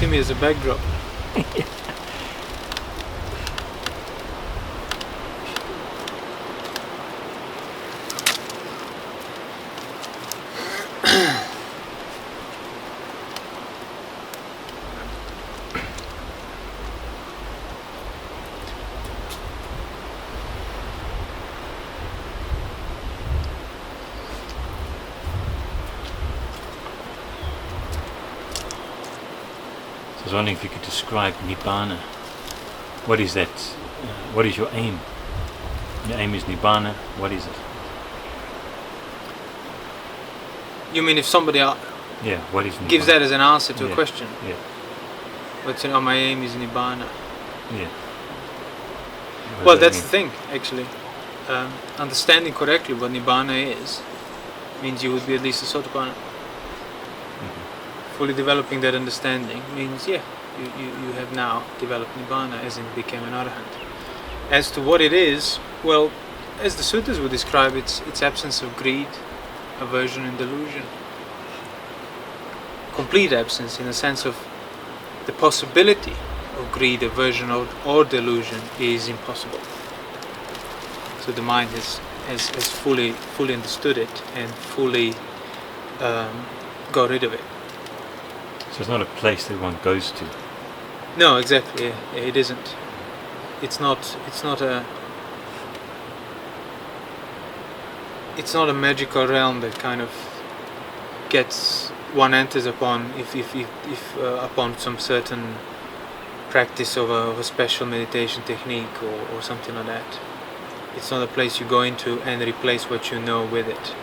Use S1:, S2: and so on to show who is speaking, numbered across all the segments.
S1: see me as a backdrop.
S2: I was wondering if you could describe Nibbana. What is that? What is your aim? Your aim is Nibbana. What is it?
S1: You mean if somebody
S2: what is Nibbana?
S1: gives that as an answer to a question?
S2: Yeah.
S1: But my aim is Nibbana.
S2: Yeah.
S1: Well, that's the thing, actually. Understanding correctly what Nibbana is means you would be at least a Sotapanna. Fully developing that understanding means, you have now developed Nibbana, as in became an Arahant. As to what it is, well, as the suttas would describe, it's absence of greed, aversion and delusion. Complete absence in the sense of the possibility of greed, aversion or delusion is impossible. So the mind has fully understood it and fully got rid of it.
S2: So it's not a place that one goes to.
S1: No, exactly. It isn't. It's not a magical realm that kind of one enters upon if upon some certain practice of a special meditation technique or something like that. It's not a place you go into and replace what you know with it.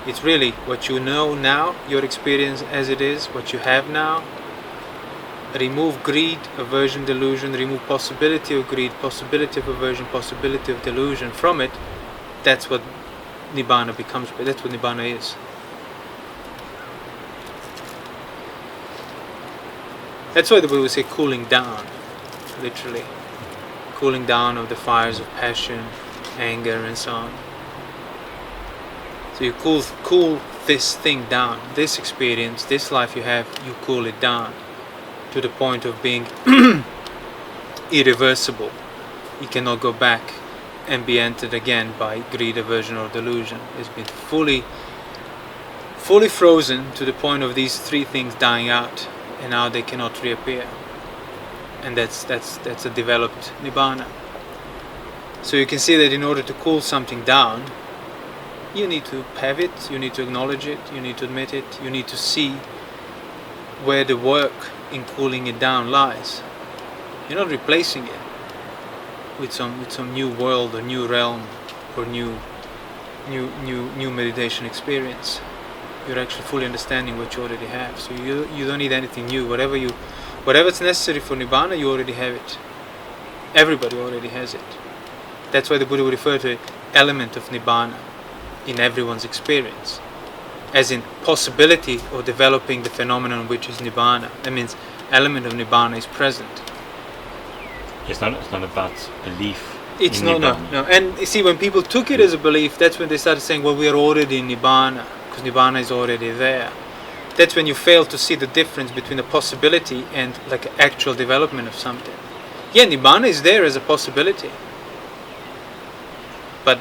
S1: It's really what you know now, your experience as it is, what you have now. Remove greed, aversion, delusion, remove possibility of greed, possibility of aversion, possibility of delusion from it. That's what Nibbana becomes. That's what Nibbana is. That's why the Buddha would say cooling down, literally. Cooling down of the fires of passion, anger and so on. So you cool this thing down, this experience, this life you have, you cool it down to the point of being irreversible. You cannot go back and be entered again by greed, aversion or delusion. It's been fully frozen to the point of these three things dying out, and now they cannot reappear. And that's a developed Nibbana. So you can see that in order to cool something down, you need to have it, you need to acknowledge it, you need to admit it, you need to see where the work in cooling it down lies. You're not replacing it with some new world or new realm or new meditation experience. You're actually fully understanding what you already have. So you don't need anything new. Whatever's necessary for Nibbana, you already have it. Everybody already has it. That's why the Buddha would refer to an element of Nibbana in everyone's experience, as in possibility of developing the phenomenon which is Nibbana. That means element of Nibbana is present.
S2: It's not about belief.
S1: It's no. And you see, when people took it as a belief, that's when they started saying, well, we are already in Nibbana, because Nibbana is already there. That's when you fail to see the difference between a possibility and like actual development of something. Yeah, Nibbana is there as a possibility, but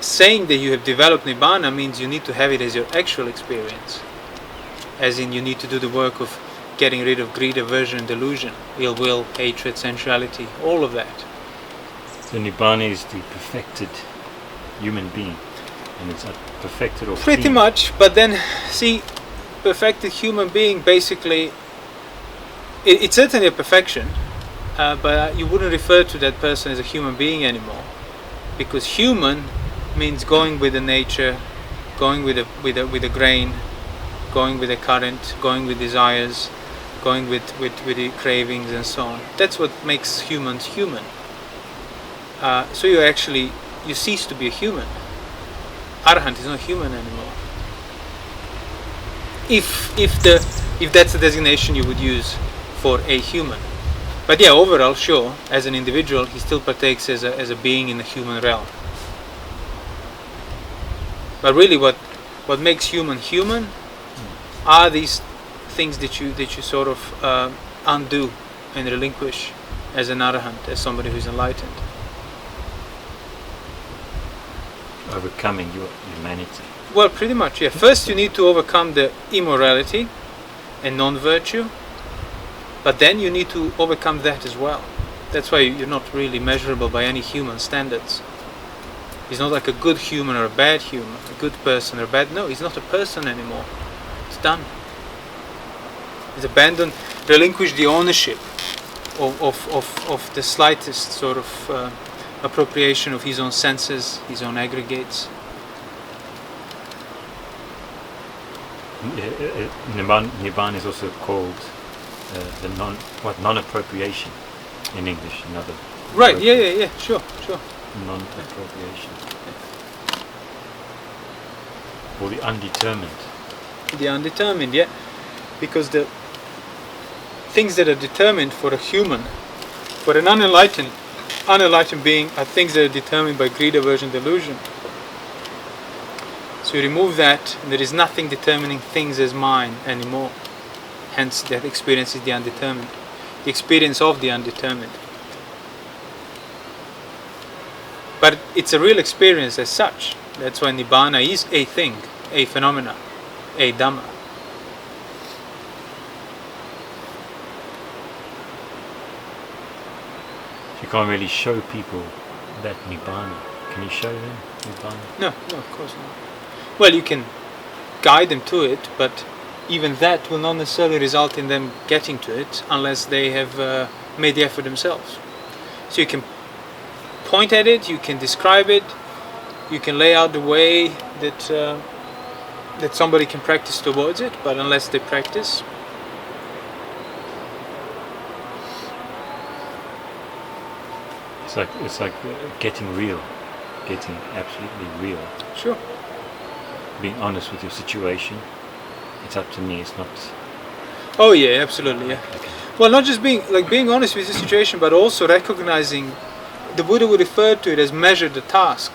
S1: saying that you have developed Nibbana means you need to have it as your actual experience, as in you need to do the work of getting rid of greed, aversion, delusion, ill will, hatred, sensuality, all of that.
S2: So Nibbana is the perfected human being, and it's perfected or
S1: pretty
S2: clean.
S1: much. But then, see, perfected human being, basically, it's certainly a perfection, but you wouldn't refer to that person as a human being anymore, because human means going with the nature, going with the grain, going with the current, going with desires, going with the cravings and so on. That's what makes humans human. So you cease to be a human. Arahant is not human anymore. If that's the designation you would use for a human. But yeah, overall, sure, as an individual, he still partakes as a being in the human realm. But really what makes human are these things that you sort of undo and relinquish as an arahant, as somebody who's enlightened.
S2: Overcoming your humanity.
S1: Well, pretty much, yeah. First you need to overcome the immorality and non-virtue, but then you need to overcome that as well. That's why you're not really measurable by any human standards. He's not like a good human or a bad human, a good person or a bad... No, he's not a person anymore. It's done. He's abandoned, relinquished the ownership of the slightest sort of appropriation of his own senses, his own aggregates.
S2: Nibbana is also called the non-appropriation in English. Another
S1: right? Yeah. Sure.
S2: Non-appropriation, or the undetermined.
S1: The undetermined, yeah, because the things that are determined for a human, for an unenlightened being, are things that are determined by greed, aversion, delusion. So you remove that, and there is nothing determining things as mine anymore. Hence, that experience is the undetermined, the experience of the undetermined. But it's a real experience as such. That's why Nibbana is a thing, a phenomena, a Dhamma.
S2: You can't really show people that Nibbana. Can you show them Nibbana?
S1: No, of course not. Well, you can guide them to it, but even that will not necessarily result in them getting to it unless they have made the effort themselves. So you can point at it, you can describe it, you can lay out the way that somebody can practice towards it, but unless they practice,
S2: it's like getting real, getting absolutely real.
S1: Sure.
S2: Being honest with your situation. It's up to me. It's not.
S1: Oh yeah, absolutely, yeah.
S2: Okay.
S1: Well, not just being honest with the situation, but also recognizing. The Buddha would refer to it as measure the task.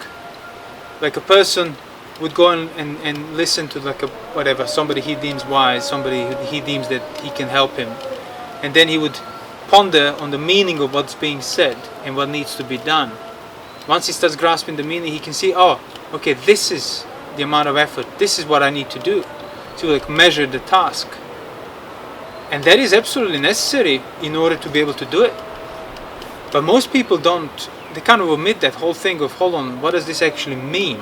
S1: Like a person would go and listen to somebody he deems wise, somebody who he deems that he can help him, and then he would ponder on the meaning of what's being said and what needs to be done. Once he starts grasping the meaning, he can see, oh, okay, this is the amount of effort, this is what I need to do to measure the task. And that is absolutely necessary in order to be able to do it. But most people don't, they kind of omit that whole thing of, hold on, what does this actually mean?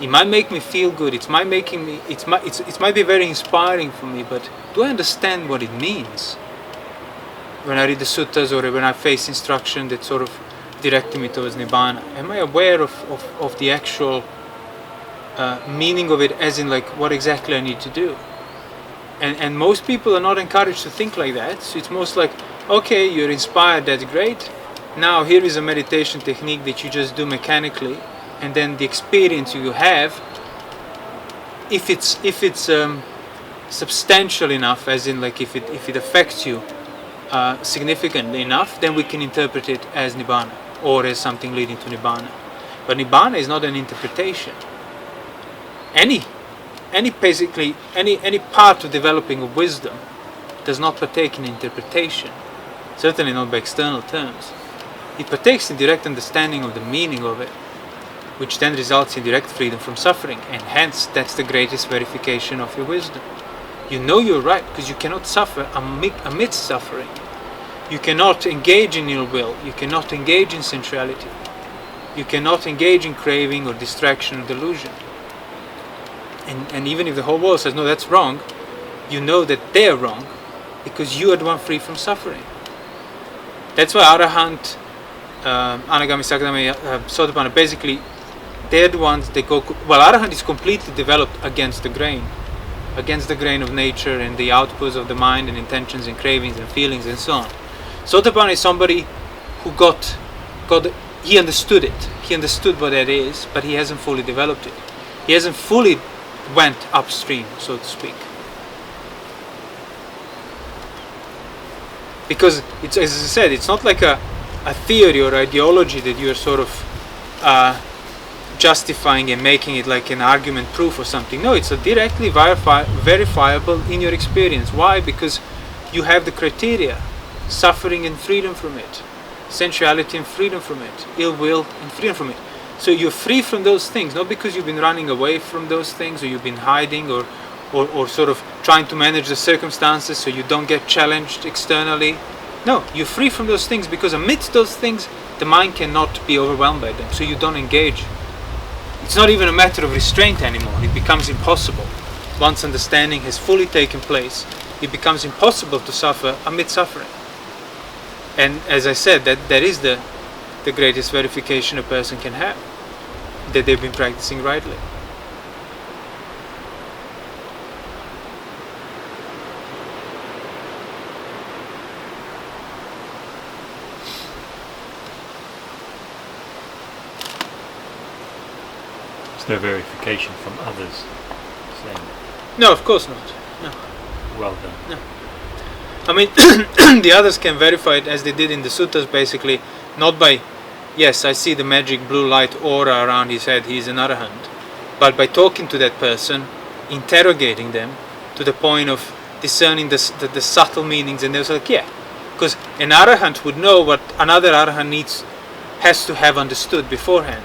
S1: It might make me feel good, it might be very inspiring for me, but do I understand what it means? When I read the suttas or when I face instruction that sort of directing me towards Nibbana, am I aware of the actual meaning of it, as in what exactly I need to do? And most people are not encouraged to think like that. So it's most like, okay, you're inspired, that's great. Now here is a meditation technique that you just do mechanically, and then the experience you have, if it's substantial enough, as in if it affects you significantly enough, then we can interpret it as Nibbana or as something leading to Nibbana. But Nibbana is not an interpretation. Any part of developing of wisdom does not partake in interpretation, certainly not by external terms. It partakes in direct understanding of the meaning of it, which then results in direct freedom from suffering, and hence that's the greatest verification of your wisdom. You know you're right because you cannot suffer amidst suffering. You cannot engage in ill will, you cannot engage in sensuality, you cannot engage in craving or distraction or delusion. And even if the whole world says, no, that's wrong, you know that they're wrong because you are the one free from suffering. That's why Arahant, Anagami, Sakadami, Sotapanna, basically, they're the ones that go... Well, Arahant is completely developed against the grain of nature and the outputs of the mind and intentions and cravings and feelings and so on. Sotapanna is somebody who he understood it. He understood what that is, but he hasn't fully developed it. He hasn't fully went upstream, so to speak. Because, it's, as I said, it's not like a theory or ideology that you're sort of justifying and making it like an argument proof or something. No, it's a directly verifiable in your experience. Why? Because you have the criteria: suffering and freedom from it, sensuality and freedom from it, ill will and freedom from it. So you're free from those things, not because you've been running away from those things, or you've been hiding, or sort of trying to manage the circumstances so you don't get challenged externally. No, you're free from those things because amidst those things the mind cannot be overwhelmed by them, so you don't engage. It's not even a matter of restraint anymore. It becomes impossible. Once understanding has fully taken place, it becomes impossible to suffer amid suffering. And as I said, that is the greatest verification a person can have, that they've been practicing rightly.
S2: No verification from others saying,
S1: no, of course not. No.
S2: Well done.
S1: No. I mean, the others can verify it as they did in the suttas, basically, not by, yes, I see the magic blue light aura around his head, he's an arahant, but by talking to that person, interrogating them to the point of discerning the subtle meanings, and they're like, yeah, because an arahant would know what another arahant has to have understood beforehand.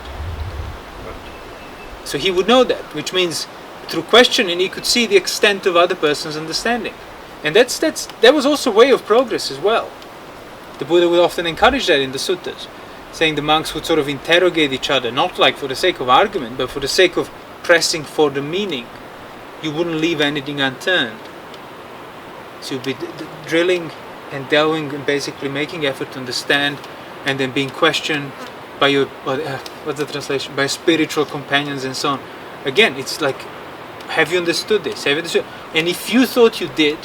S1: So he would know that, which means through questioning he could see the extent of other person's understanding. And that was also a way of progress as well. The Buddha would often encourage that in the suttas, saying the monks would sort of interrogate each other, not like for the sake of argument, but for the sake of pressing for the meaning. You wouldn't leave anything unturned. So you'd be drilling and delving and basically making effort to understand, and then being questioned by your, what's the translation? By spiritual companions and so on. Again, it's like, have you understood this? Have you understood? And if you thought you did,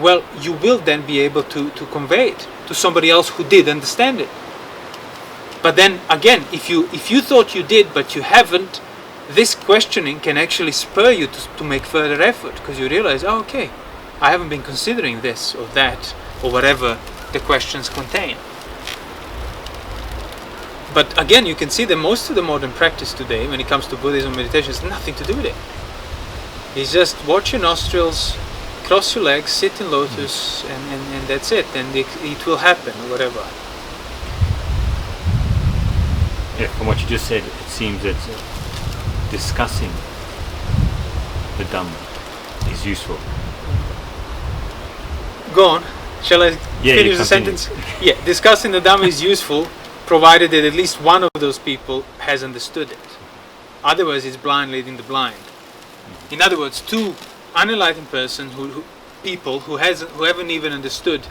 S1: well, you will then be able to convey it to somebody else who did understand it. But then again, if you thought you did but you haven't, this questioning can actually spur you to make further effort, because you realize, oh, okay, I haven't been considering this or that or whatever the questions contain. But again, you can see that most of the modern practice today, when it comes to Buddhism meditation, has nothing to do with it. It's just watch your nostrils, cross your legs, sit in lotus, and that's it. And it will happen, or whatever.
S2: Yeah, from what you just said, it seems that discussing the Dhamma is useful.
S1: Go on. Shall I finish the sentence? Yeah, discussing the Dhamma is useful, provided that at least one of those people has understood it. Otherwise, it's blind leading the blind. In other words, two unenlightened persons, people who haven't even understood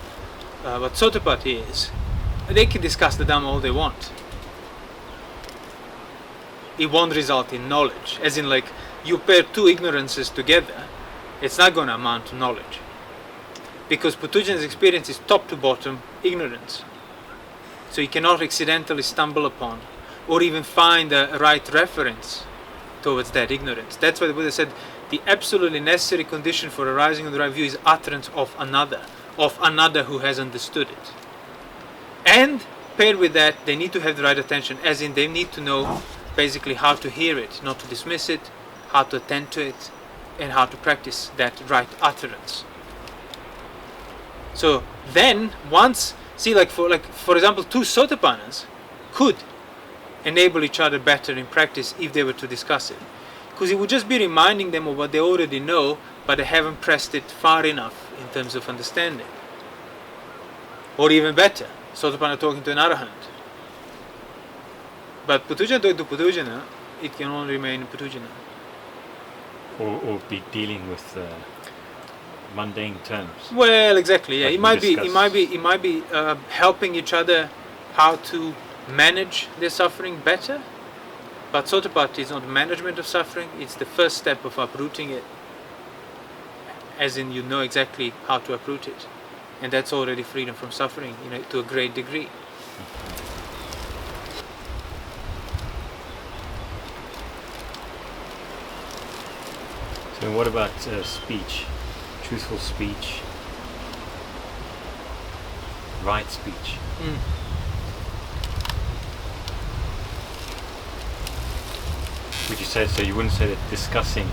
S1: what Sotapanna is, they can discuss the Dhamma all they want. It won't result in knowledge. As in, like, you pair two ignorances together, it's not going to amount to knowledge. Because Putujan's experience is top to bottom ignorance. So he cannot accidentally stumble upon or even find a right reference towards that ignorance. That's why the Buddha said the absolutely necessary condition for arising on the right view is utterance of another who has understood it. And paired with that, they need to have the right attention, as in they need to know basically how to hear it, not to dismiss it, how to attend to it, and how to practice that right utterance. So then, once, see, for example, two Sotapannas could enable each other better in practice if they were to discuss it. Because it would just be reminding them of what they already know, but they haven't pressed it far enough in terms of understanding. Or even better, Sotapanna talking to an Arahant. But Putujana talking to Putujana, it can only remain Putujana.
S2: Or be dealing with mundane terms.
S1: Well, exactly. Yeah,
S2: like
S1: it might be helping each other how to manage their suffering better. But Sotapanna is not management of suffering; it's the first step of uprooting it. As in, you know exactly how to uproot it, and that's already freedom from suffering, to a great degree.
S2: So, what about speech? Truthful speech, right speech. would you say, so you wouldn't say that discussing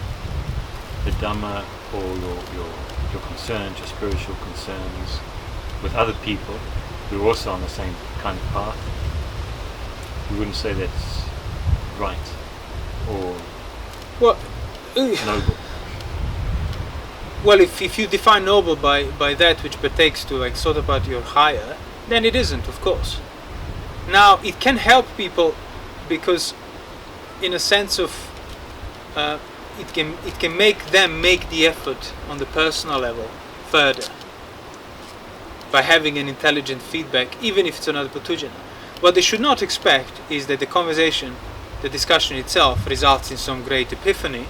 S2: the Dhamma or your concerns, your spiritual concerns with other people who are also on the same kind of path, you wouldn't say that's right or
S1: Well,
S2: noble?
S1: well, if you define noble by that which partakes to like sort about your higher, then it isn't, of course. Now it can help people because, in a sense of, it can make them make the effort on the personal level further by having an intelligent feedback, even if it's another Putujana. What they should not expect is that the conversation, the discussion itself, results in some great epiphany.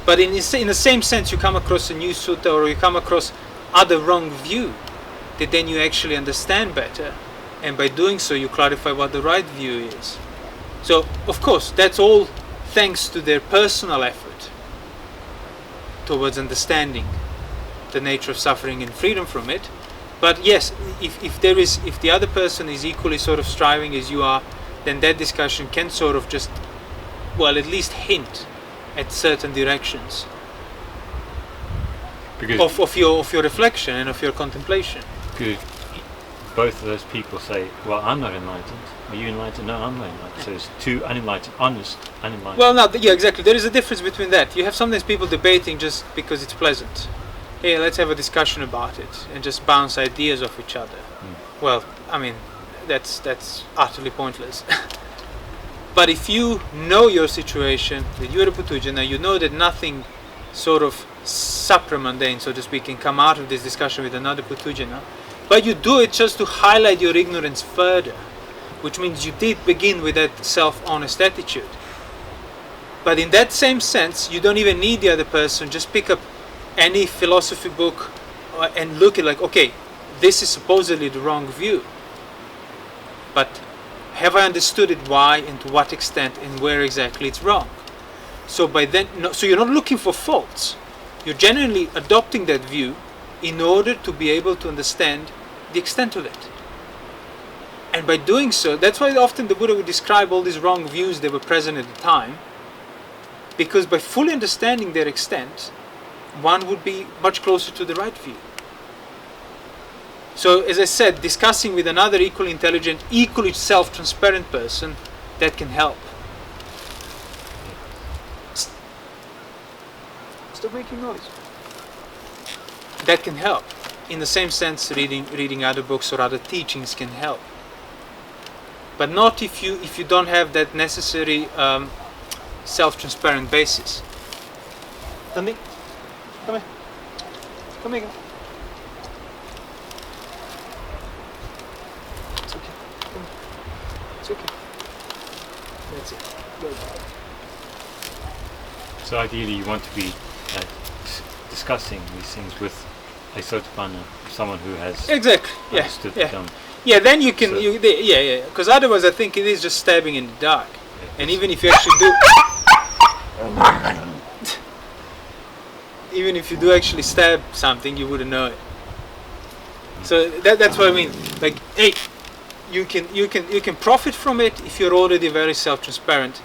S1: But in the same sense, you come across a new sutta or you come across other wrong view that then you actually understand better, and by doing so you clarify what the right view is. So of course that's all thanks to their personal effort towards understanding the nature of suffering and freedom from it. But yes, if the other person is equally sort of striving as you are, then that discussion can sort of just, well, at least hint at certain directions of your reflection and of your contemplation.
S2: Because both of those people say, well, I'm not enlightened. Are you enlightened? No, I'm not enlightened. So it's two unenlightened, honest, unenlightened.
S1: Well, no, yeah, exactly. There is a difference between that. You have sometimes people debating just because it's pleasant. Hey, let's have a discussion about it and just bounce ideas off each other. Well, I mean, that's utterly pointless. But if you know your situation, that you're a Putujana, you know that nothing sort of supramundane, so to speak, can come out of this discussion with another Putujana, but you do it just to highlight your ignorance further, which means you did begin with that self-honest attitude. But in that same sense, you don't even need the other person. Just pick up any philosophy book and look at like, okay, this is supposedly the wrong view, but have I understood it, why and to what extent and where exactly it's wrong? So by then, so you're not looking for faults. You're genuinely adopting that view in order to be able to understand the extent of it. And by doing so, that's why often the Buddha would describe all these wrong views that were present at the time, because by fully understanding their extent, one would be much closer to the right view. So, as I said, discussing with another equally intelligent, equally self-transparent person, that can help. Stop making noise. That can help. In the same sense, reading other books or other teachings can help. But not if you don't have that necessary self-transparent basis. Dandi, come here. Come here. It's okay. Come here. It's okay. That's it. Good.
S2: So ideally you want to be discussing these things with a Sotapanna, someone who has
S1: exactly.
S2: understood the Dhamma.
S1: Yeah, then you can, because otherwise I think it is just stabbing in the dark. And even if you actually do, even if you do actually stab something, you wouldn't know it. So that's what I mean. Like, hey, you can profit from it if you're already very self-transparent.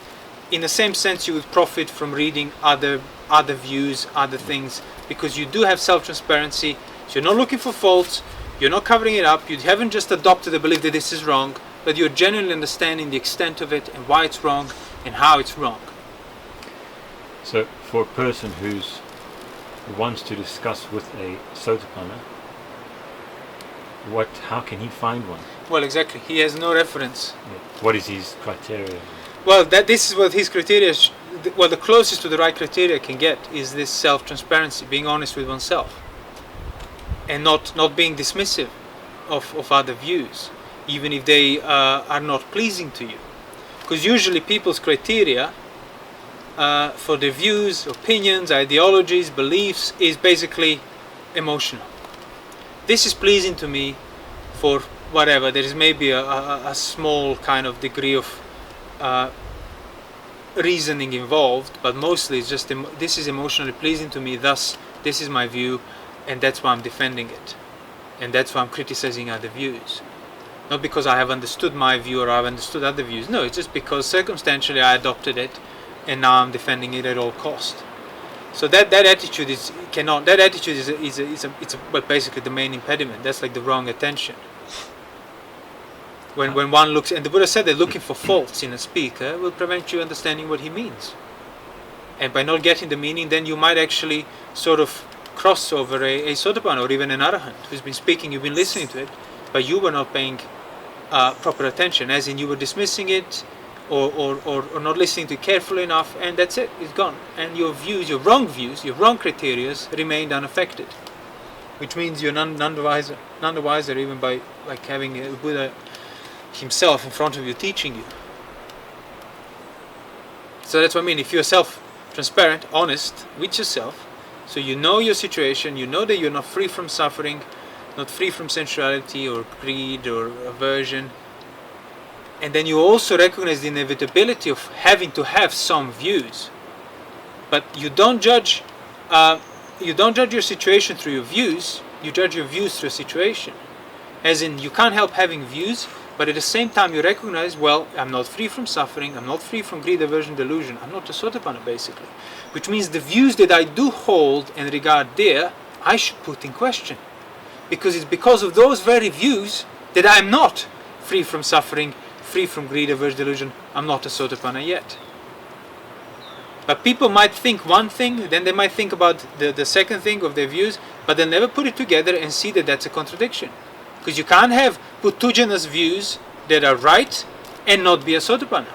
S1: In the same sense, you would profit from reading other views, other things, because you do have self-transparency. So you're not looking for faults. You're not covering it up. You haven't just adopted the belief that this is wrong, but you're genuinely understanding the extent of it and why it's wrong and how it's wrong.
S2: So for a person who wants to discuss with a Sotapanna, how can he find one?
S1: Well, exactly. He has no reference.
S2: Yeah. What is his criteria?
S1: Well, this is what his criteria. The closest to the right criteria can get is this self-transparency, being honest with oneself, and not being dismissive of other views, even if they are not pleasing to you. Because usually people's criteria for their views, opinions, ideologies, beliefs is basically emotional. This is pleasing to me for whatever. There is maybe a small kind of degree of reasoning involved, but mostly it's just this is emotionally pleasing to me, thus this is my view, and that's why I'm defending it, and that's why I'm criticizing other views. Not because I have understood my view or I've understood other views. No, it's just because circumstantially I adopted it, and now I'm defending it at all cost. So that attitude is basically the main impediment. That's like the wrong attention. When one looks, and the Buddha said that looking for faults in a speaker will prevent you understanding what he means. And by not getting the meaning, then you might actually sort of cross over a Sotapanna or even an Arahant who's been speaking, you've been listening to it, but you were not paying proper attention, as in you were dismissing it or not listening to it carefully enough, and that's it, it's gone. And your views, your wrong criteria remained unaffected, which means you're none the wiser even by like having a Buddha himself in front of you teaching you. So that's what I mean, if you're self-transparent, honest with yourself, so you know your situation, you know that you're not free from suffering, not free from sensuality or greed or aversion, and then you also recognize the inevitability of having to have some views, but you don't judge your situation through your views, you judge your views through a situation. As in, you can't help having views, but at the same time you recognize, well, I'm not free from suffering, I'm not free from greed, aversion, delusion, I'm not a Sotapanna basically. Which means the views that I do hold and regard there, I should put in question. Because it's because of those very views that I'm not free from suffering, free from greed, aversion, delusion, I'm not a Sotapanna yet. But people might think one thing, then they might think about the second thing of their views, but they'll never put it together and see that that's a contradiction. Because you can't have Puttujana's views that are right and not be a Sotapanna.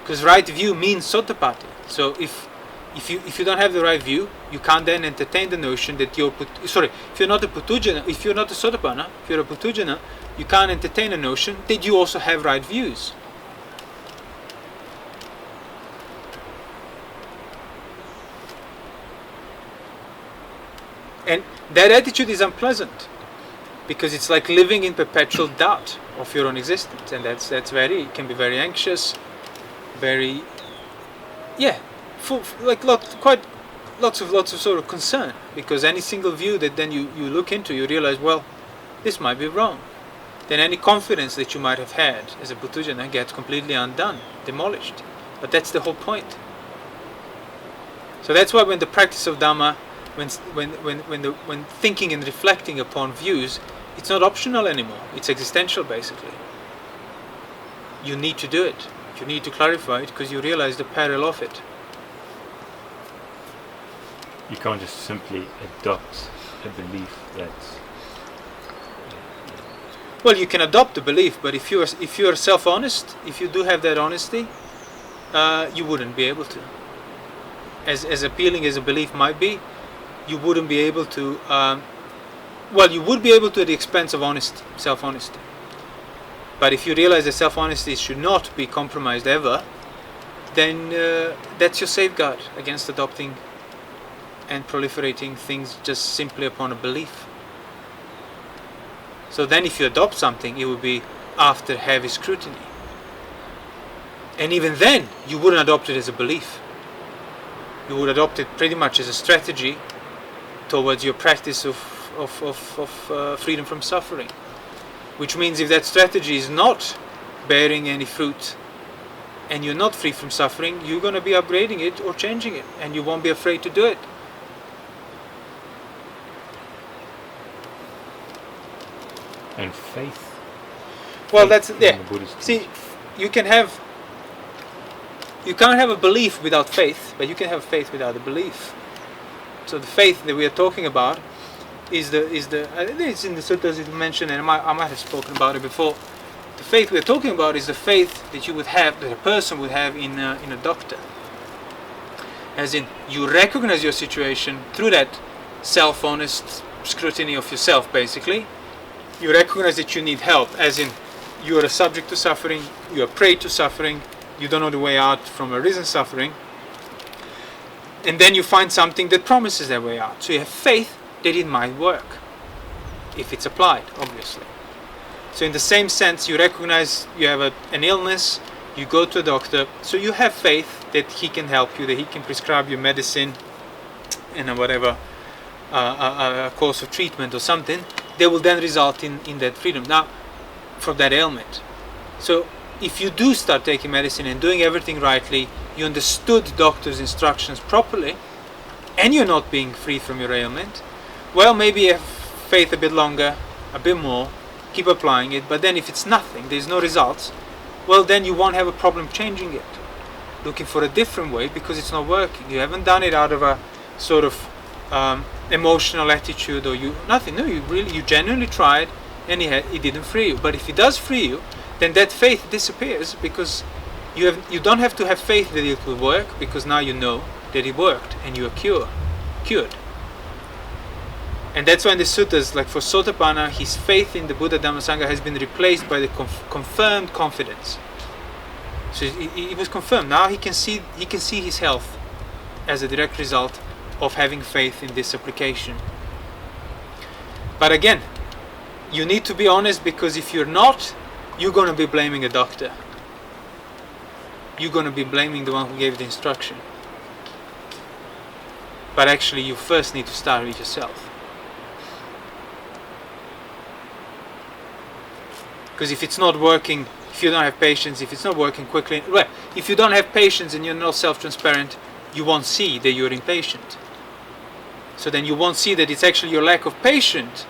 S1: Because right view means Sotapatti. So if you don't have the right view, you can't then entertain the notion that if you're not a Puttujana, if you're not a Sotapanna, if you're a Puttujana, you can't entertain a notion that you also have right views. And that attitude is unpleasant, because it's like living in perpetual doubt of your own existence, and that's it can be very anxious, very lots of sort of concern, because any single view that then you look into, you realize, well, this might be wrong. Then any confidence that you might have had as a Puttujana gets completely undone, demolished. But that's the whole point. So that's why when the practice of Dhamma, when thinking and reflecting upon views, it's not optional anymore. It's existential, basically. You need to do it. You need to clarify it because you realize the peril of it.
S2: You can't just simply adopt a belief that's...
S1: Well, you can adopt the belief, but if you are self-honest, if you do have that honesty, you wouldn't be able to. As appealing as a belief might be, you wouldn't be able to. You would be able to at the expense of self-honesty. But if you realize that self-honesty should not be compromised ever, then that's your safeguard against adopting and proliferating things just simply upon a belief. So then if you adopt something, it would be after heavy scrutiny. And even then, you wouldn't adopt it as a belief. You would adopt it pretty much as a strategy towards your practice of freedom from suffering. Which means if that strategy is not bearing any fruit and you're not free from suffering, you're going to be upgrading it or changing it, and you won't be afraid to do it.
S2: And faith.
S1: Well, that's
S2: Buddhist
S1: See, you can't have a belief without faith, but you can have faith without a belief. So the faith that we are talking about is it's in the suttas it's mentioned, and I might have spoken about it before. The faith we are talking about is the faith that you would have, that a person would have in a doctor. As in, you recognize your situation through that self-honest scrutiny of yourself, basically. You recognize that you need help, as in, you are a subject to suffering, you are prey to suffering, you don't know the way out from arisen suffering, and then you find something that promises that way out. So you have faith that it might work, if it's applied, obviously. So in the same sense, you recognize you have an illness, you go to a doctor, so you have faith that he can help you, that he can prescribe you medicine and whatever, a course of treatment or something, that will then result in that freedom. Now, from that ailment. So if you do start taking medicine and doing everything rightly, you understood doctor's instructions properly, and you're not being free from your ailment, well, maybe have faith a bit longer, a bit more, keep applying it. But then if it's nothing, there's no results, well, then you won't have a problem changing it, looking for a different way, because it's not working. You haven't done it out of a sort of emotional attitude, or nothing. No, you genuinely tried, and it didn't free you. But if it does free you, then that faith disappears, because you don't have to have faith that it will work, because now you know that it worked and you are cured. And that's why in the suttas, like for Sotapanna, his faith in the Buddha Dhamma Sangha has been replaced by the confirmed confidence. So it was confirmed. Now he can see his health as a direct result of having faith in this application. But again, you need to be honest, because if you're not, you're going to be blaming a doctor. You're going to be blaming the one who gave the instruction. But actually, you first need to start with yourself. Because if it's not working, if you don't have patience, if it's not working quickly, well, if you don't have patience and you're not self-transparent, you won't see that you're impatient. So then you won't see that it's actually your lack of patience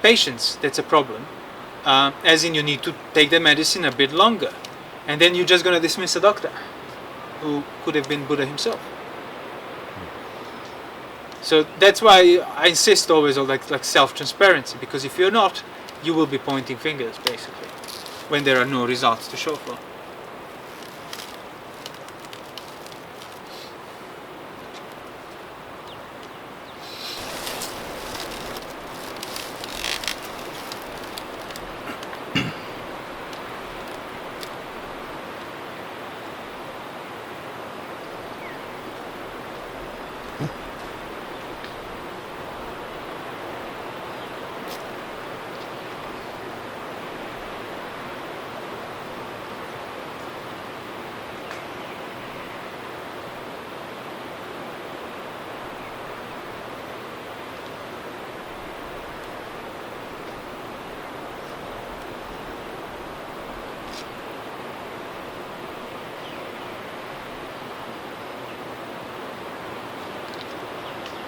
S1: that's a problem. As in, you need to take the medicine a bit longer. And then you're just going to dismiss a doctor who could have been Buddha himself. So that's why I insist always on like self-transparency, because if you're not, you will be pointing fingers, basically, when there are no results to show for.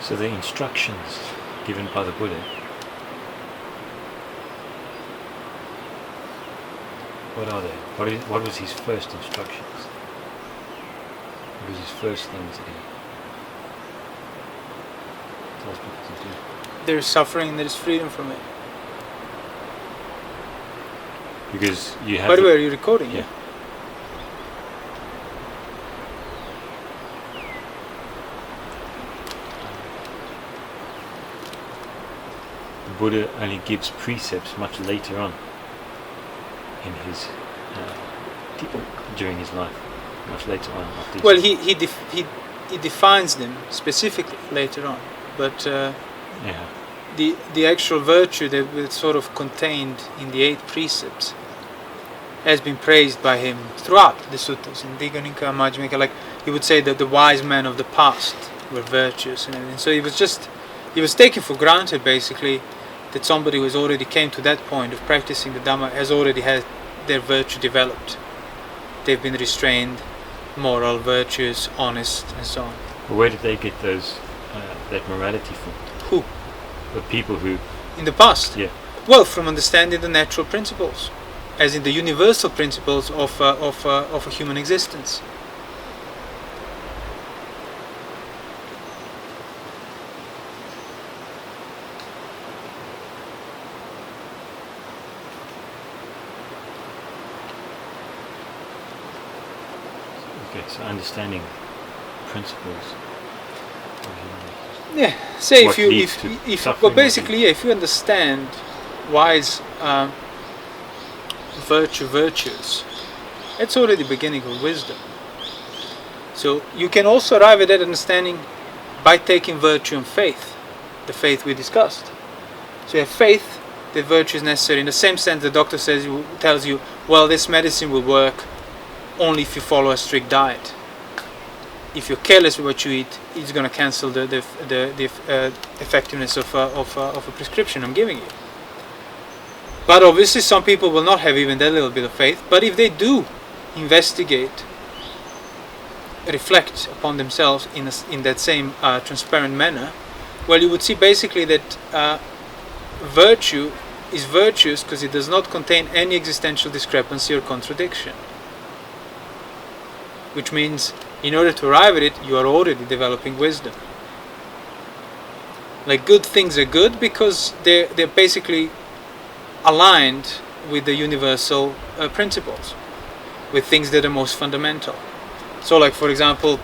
S2: So the instructions given by the Buddha, what are they? What was his first instructions? What was his first things that he tells people to do?
S1: There is suffering and there is freedom from it.
S2: Because you have...
S1: By the way, are you recording?
S2: Yeah. Buddha only gives precepts much later on in his during his life, much later on. After
S1: well, he defines them specifically later on, but the actual virtue that was sort of contained in the 8 precepts has been praised by him throughout the suttas. In Diganika, Majjhimika, like he would say that the wise men of the past were virtuous and everything. So he was taken for granted, basically, that somebody who has already came to that point of practicing the Dhamma has already had their virtue developed. They've been restrained, moral, virtuous, honest, and so on.
S2: But where did they get those that morality from?
S1: Who?
S2: The people who...
S1: In the past?
S2: Yeah.
S1: Well, from understanding the natural principles, as in the universal principles of a human existence.
S2: So understanding principles.
S1: Yeah. Say
S2: what
S1: if you understand wise virtues, it's already the beginning of wisdom. So you can also arrive at that understanding by taking virtue and faith, the faith we discussed. So you have faith that virtue is necessary in the same sense the doctor tells you, well, this medicine will work only if you follow a strict diet. If you're careless with what you eat, it's going to cancel the effectiveness of a prescription I'm giving you. But obviously some people will not have even that little bit of faith. But if they do investigate, reflect upon themselves in that same transparent manner, well, you would see basically that virtue is virtuous because it does not contain any existential discrepancy or contradiction. Which means, in order to arrive at it, you are already developing wisdom. Like, good things are good because they're basically aligned with the universal principles, with things that are most fundamental. So, like, for example,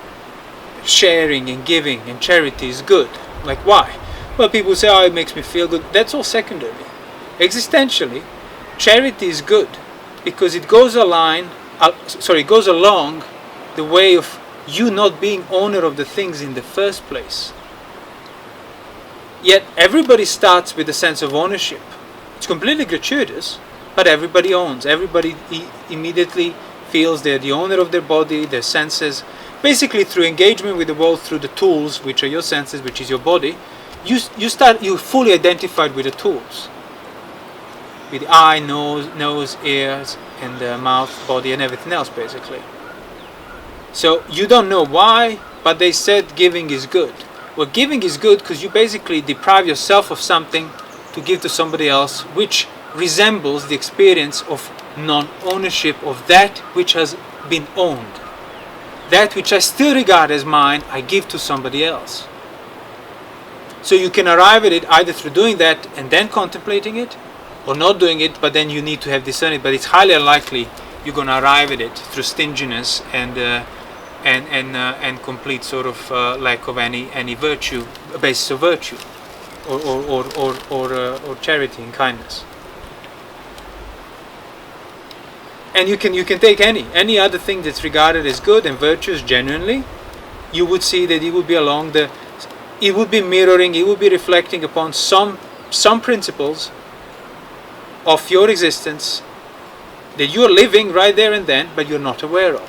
S1: sharing and giving and charity is good. Like, why? Well, people say, oh, it makes me feel good. That's all secondary. Existentially, charity is good because it goes along the way of you not being owner of the things in the first place. Yet everybody starts with a sense of ownership. It's completely gratuitous, but everybody owns. Everybody immediately feels they're the owner of their body, their senses. Basically, through engagement with the world, through the tools, which are your senses, which is your body, you're fully identified with the tools. With the eye, nose, ears, and the mouth, body, and everything else, basically. So you don't know why, but they said giving is good. Well, giving is good because you basically deprive yourself of something to give to somebody else, which resembles the experience of non-ownership of that which has been owned. That which I still regard as mine, I give to somebody else. So you can arrive at it either through doing that and then contemplating it, or not doing it, but then you need to have discernment. But it's highly unlikely you're going to arrive at it through stinginess and complete sort of lack of any virtue, a basis of virtue, or charity and kindness. And you can take any other thing that's regarded as good and virtuous genuinely. You would see that it would be it would be mirroring, it would be reflecting upon some principles of your existence that you're living right there and then, but you're not aware of.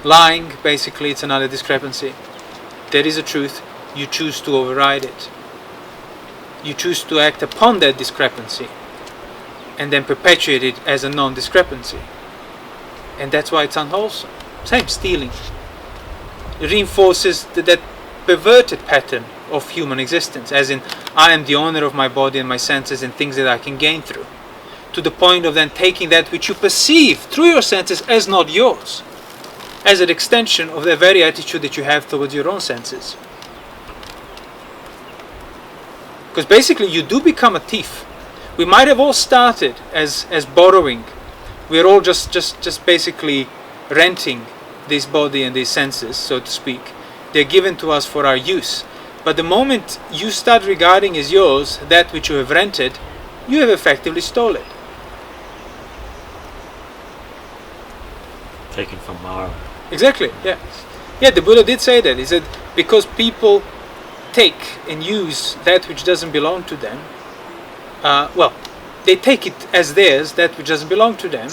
S1: Lying, basically, it's another discrepancy. There is a truth, you choose to override it. You choose to act upon that discrepancy and then perpetuate it as a non-discrepancy. And that's why it's unwholesome. Same, stealing. It reinforces that perverted pattern of human existence, as in, I am the owner of my body and my senses and things that I can gain through, to the point of then taking that which you perceive through your senses as not yours, as an extension of the very attitude that you have towards your own senses. Because basically you do become a thief. We might have all started as borrowing. We're all just basically renting this body and these senses, so to speak. They're given to us for our use. But the moment you start regarding as yours that which you have rented, you have effectively stolen it.
S2: Taken from Mara.
S1: Exactly, yeah. Yeah, the Buddha did say that. He said, because people take and use that which doesn't belong to them, they take it as theirs, that which doesn't belong to them.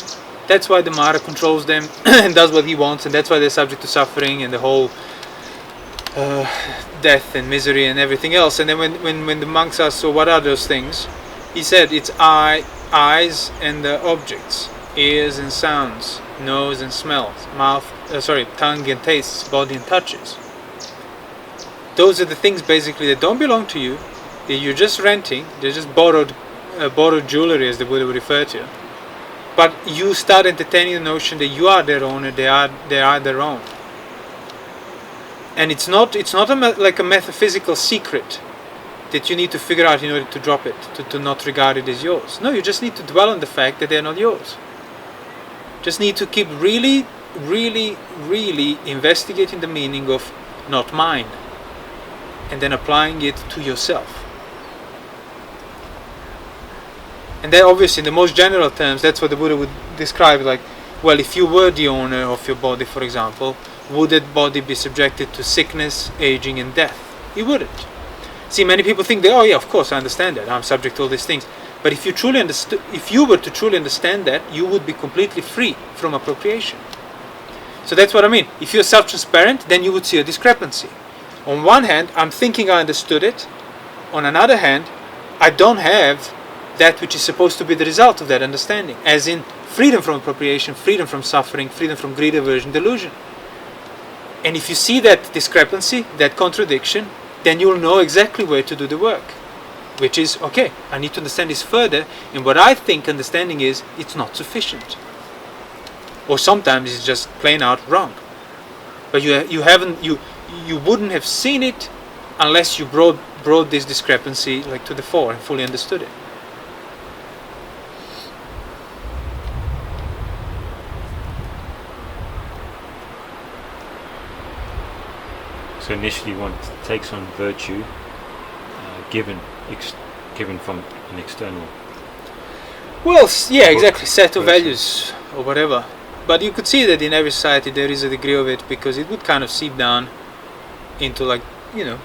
S1: That's why the Mara controls them and does what he wants, and that's why they're subject to suffering and the whole death and misery and everything else. And then when the monks asked, so what are those things? He said, it's eyes and the objects, ears and sounds, nose and smells, tongue and tastes, body and touches. Those are the things basically that don't belong to you, that you're just renting. They're just borrowed jewelry, as the Buddha would refer to. But you start entertaining the notion that you are their owner, they are their own. And it's not like a metaphysical secret that you need to figure out in order to drop it, to not regard it as yours. No, you just need to dwell on the fact that they're not yours. Just need to keep really, really, really investigating the meaning of not mine, and then applying it to yourself. And then obviously in the most general terms, that's what the Buddha would describe, like, well, if you were the owner of your body, for example, would that body be subjected to sickness, aging and death? It wouldn't. See, many people think that, oh yeah, of course I understand that, I'm subject to all these things. But if you were to truly understand that, you would be completely free from appropriation. So that's what I mean. If you're self-transparent, then you would see a discrepancy. On one hand, I'm thinking I understood it. On another hand, I don't have that which is supposed to be the result of that understanding, as in freedom from appropriation, freedom from suffering, freedom from greed, aversion, delusion. And if you see that discrepancy, that contradiction, then you'll know exactly where to do the work, which is, okay, I need to understand this further, and what I think understanding is, it's not sufficient. Or sometimes it's just plain out wrong. But you wouldn't have seen it unless you brought this discrepancy like to the fore and fully understood it.
S2: So initially one takes on virtue given from an external.
S1: Well, yeah, exactly, set of values or whatever. But you could see that in every society there is a degree of it, because it would kind of seep down into like,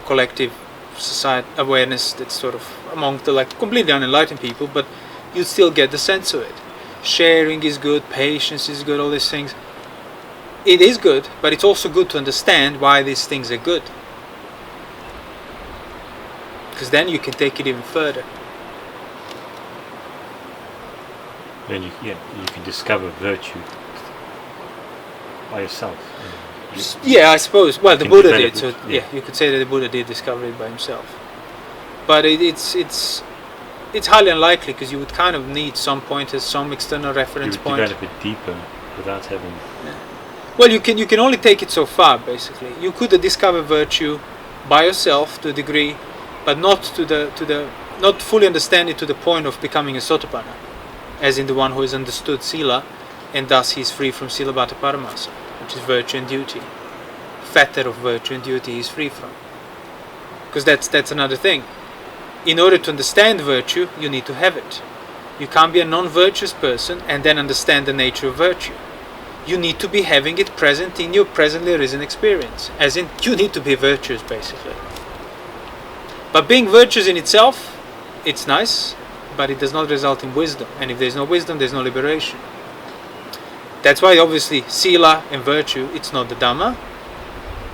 S1: collective society awareness that's sort of among the like completely unenlightened people, but you still get the sense of it. Sharing is good, patience is good, all these things. It is good, but it's also good to understand why these things are good. Because then you can take it even further.
S2: Then you can discover virtue by yourself.
S1: Yeah, I suppose. Well, the Buddha did. So yeah, you could say that the Buddha did discover it by himself. But it's highly unlikely, because you would kind of need some pointers, some external reference point.
S2: You would develop it deeper without having.
S1: Yeah. Well, you can only take it so far. Basically, you could discover virtue by yourself to a degree, but not not fully understand it to the point of becoming a sotapanna, as in the one who has understood Sila, and thus he is free from Sila Bhatta Paramasa, which is virtue and duty. Fetter of virtue and duty he is free from. Because that's another thing. In order to understand virtue, you need to have it. You can't be a non-virtuous person and then understand the nature of virtue. You need to be having it present in your presently arisen experience. As in, you need to be virtuous, basically. But being virtuous in itself, it's nice, but it does not result in wisdom. And if there's no wisdom, there's no liberation. That's why obviously Sila and virtue, it's not the Dhamma.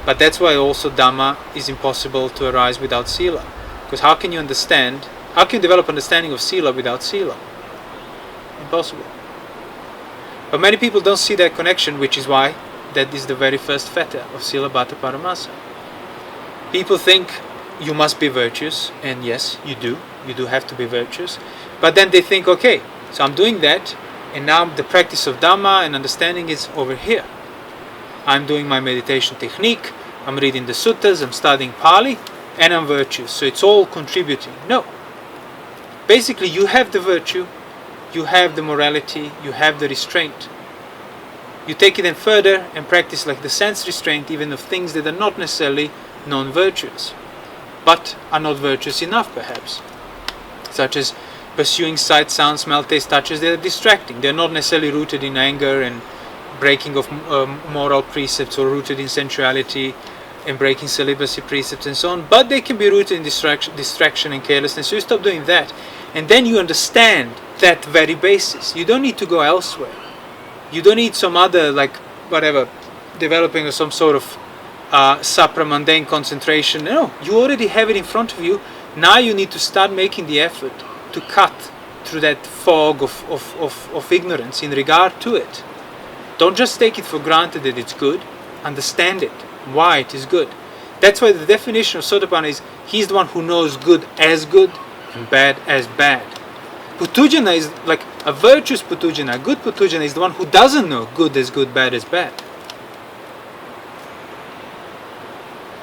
S1: But that's why also Dhamma is impossible to arise without Sila. Because how can you develop understanding of Sila without Sila? Impossible. But many people don't see that connection, which is why that is the very first fetter of Sila Bhatta Paramasa. People think you must be virtuous, and yes, you do have to be virtuous, but then they think, okay, so I'm doing that, and now the practice of Dhamma and understanding is over here. I'm doing my meditation technique, I'm reading the suttas, I'm studying Pali, and I'm virtuous, so it's all contributing. No. Basically, you have the virtue, you have the morality, you have the restraint. You take it then further and practice like the sense restraint even of things that are not necessarily non-virtuous, but are not virtuous enough perhaps, such as pursuing sight, sound, smell, taste, touches. They are distracting. They are not necessarily rooted in anger and breaking of moral precepts, or rooted in sensuality and breaking celibacy precepts and so on, but they can be rooted in distraction and carelessness. So you stop doing that, and then you understand that very basis. You don't need to go elsewhere. You don't need some other, like, whatever, developing of some sort of supramundane concentration. No, you already have it in front of you. Now you need to start making the effort to cut through that fog of ignorance in regard to it. Don't just take it for granted that it's good. Understand it, why it is good. That's why the definition of Sotapanna is, he's the one who knows good as good and bad as bad. Putujana is like a virtuous Putujana. A good Putujana is the one who doesn't know good as good, bad as bad.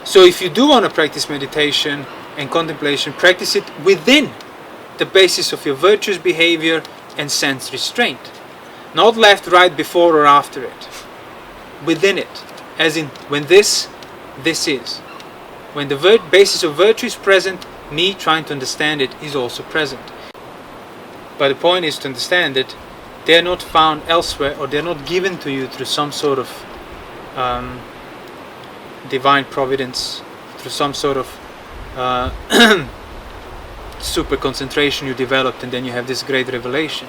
S1: So if you do want to practice meditation and contemplation, practice it within the basis of your virtuous behaviour and sense restraint. Not left, right, before or after it. Within it. As in, when this is. When the basis of virtue is present, me trying to understand it is also present. But the point is to understand that they are not found elsewhere, or they are not given to you through some sort of divine providence, through some sort of super concentration you developed, and then you have this great revelation.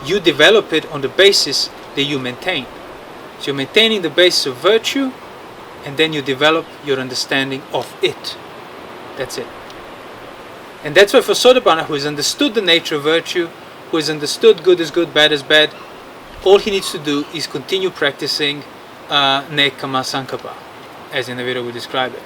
S1: You develop it on the basis that you maintain. So you're maintaining the basis of virtue, and then you develop your understanding of it. That's it. And that's why for Sotapanna, who has understood the nature of virtue, who has understood good is good, bad is bad, all he needs to do is continue practicing Nekkhamma Sankappa, as in the Veda would describe it.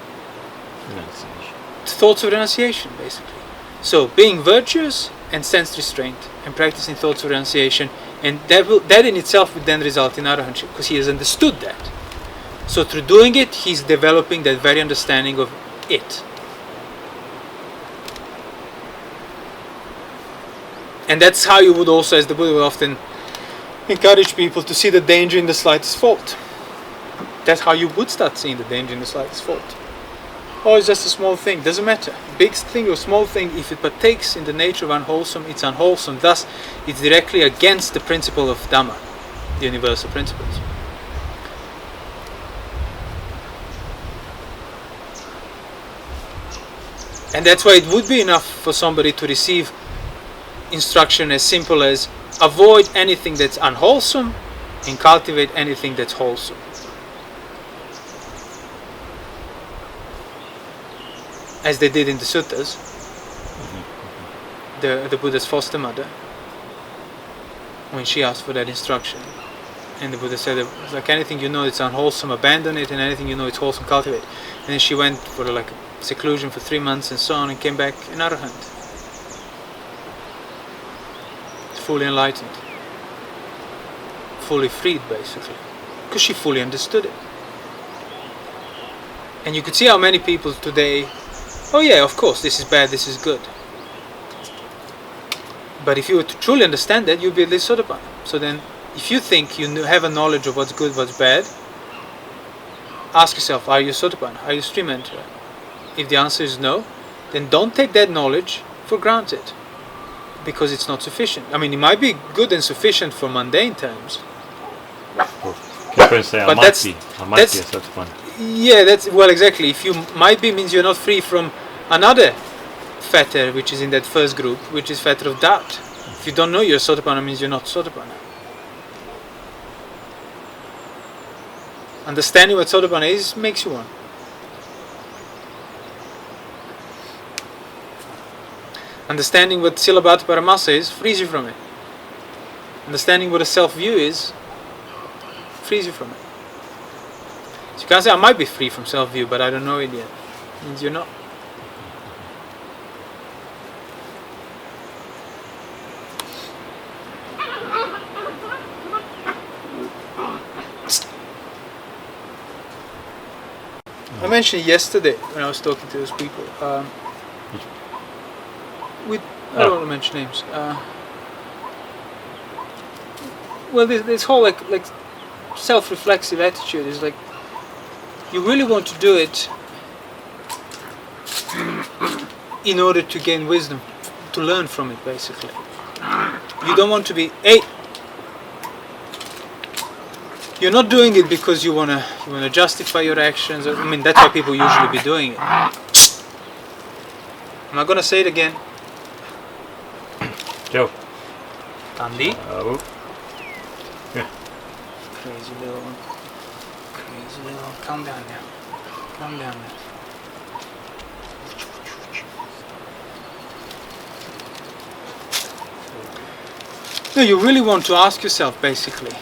S2: Renunciation.
S1: Thoughts of renunciation, basically. So being virtuous and sense restraint and practicing thoughts of renunciation, and that in itself would then result in arahantship, because he has understood that. So through doing it, he's developing that very understanding of it. And that's how you would also, as the Buddha would often encourage people to see the danger in the slightest fault. That's how you would start seeing the danger in the slightest fault. Oh, it's just a small thing, doesn't matter. Big thing or small thing, if it partakes in the nature of unwholesome, it's unwholesome. Thus, it's directly against the principle of Dhamma, the universal principles. And that's why it would be enough for somebody to receive instruction as simple as avoid anything that's unwholesome and cultivate anything that's wholesome. As they did in the suttas, the Buddha's foster mother, when she asked for that instruction, and the Buddha said, it's like anything you know it's unwholesome, abandon it, and anything you know it's wholesome, cultivate. And then she went for like seclusion for 3 months and so on, and came back an arahant, fully enlightened, fully freed, basically, because she fully understood it. And you could see how many people today, oh yeah, of course, this is bad, this is good. But if you were to truly understand that, you'd be this Sotapanna. So then, if you think you have a knowledge of what's good, what's bad, ask yourself, are you Sotapanna? Are you stream enterer? If the answer is no, then don't take that knowledge for granted, because it's not sufficient. I mean, it might be good and sufficient for mundane terms.
S2: People say, I might be a Sotapanna.
S1: Yeah, that's, well, exactly. If you might be, means you're not free from another fetter, which is in that first group, which is fetter of doubt. If you don't know you're Sotapanna, means you're not Sotapanna. Understanding what Sotapanna is makes you one. Understanding what Sila Paramasa is frees you from it. Understanding what a self-view is frees you from it. So you can't say, I might be free from self-view, but I don't know it yet. It means you're not. I mentioned yesterday when I was talking to those people. I don't want to mention names. Well, this whole like self-reflexive attitude is like, you really want to do it in order to gain wisdom, to learn from it, basically. You don't want to be you're not doing it because you wanna justify your actions. I mean, that's why people usually be doing it. I'm not gonna say it again.
S2: Joe.
S1: Andy.
S2: Oh. Yeah.
S1: Crazy little one. Crazy little one. Calm down now. Calm down now. No, you really want to ask yourself, basically,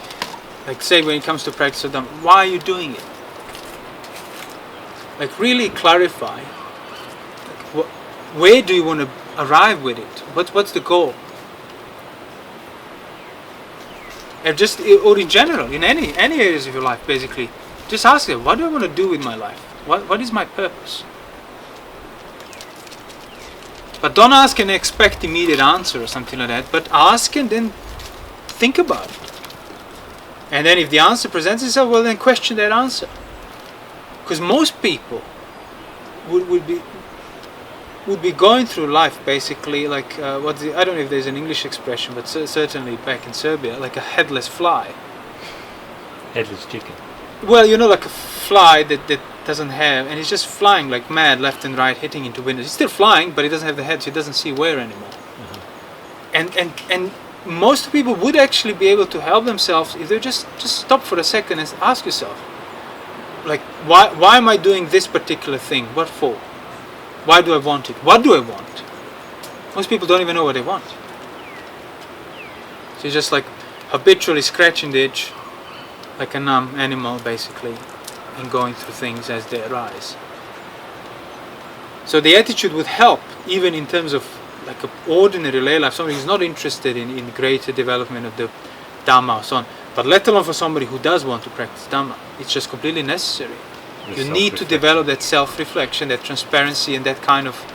S1: like say when it comes to practice of Dhamma, why are you doing it? Like really clarify, like, where do you want to arrive with it? What's the goal? And just, or in general, in any areas of your life, basically, just ask yourself, what do I want to do with my life? What is my purpose? But don't ask and expect immediate answer or something like that, but ask and then think about it. And then if the answer presents itself, well then question that answer. Because most people would be going through life basically like, I don't know if there's an English expression, but certainly back in Serbia, like a headless fly.
S2: Headless chicken.
S1: Well, like a fly that doesn't have, and it's just flying like mad left and right, hitting into windows. It's still flying, but it doesn't have the head, so it doesn't see where anymore. Mm-hmm. And most people would actually be able to help themselves if they just stop for a second and ask yourself, like, why am I doing this particular thing? What for? Why do I want it? What do I want? Most people don't even know what they want. So you're just like habitually scratching the itch, like a numb animal basically, and going through things as they arise. So the attitude would help, even in terms of like an ordinary lay life, somebody who's not interested in greater development of the Dhamma or so on, but let alone for somebody who does want to practice Dhamma. It's just completely necessary. You need to develop that self-reflection, that transparency, and that kind of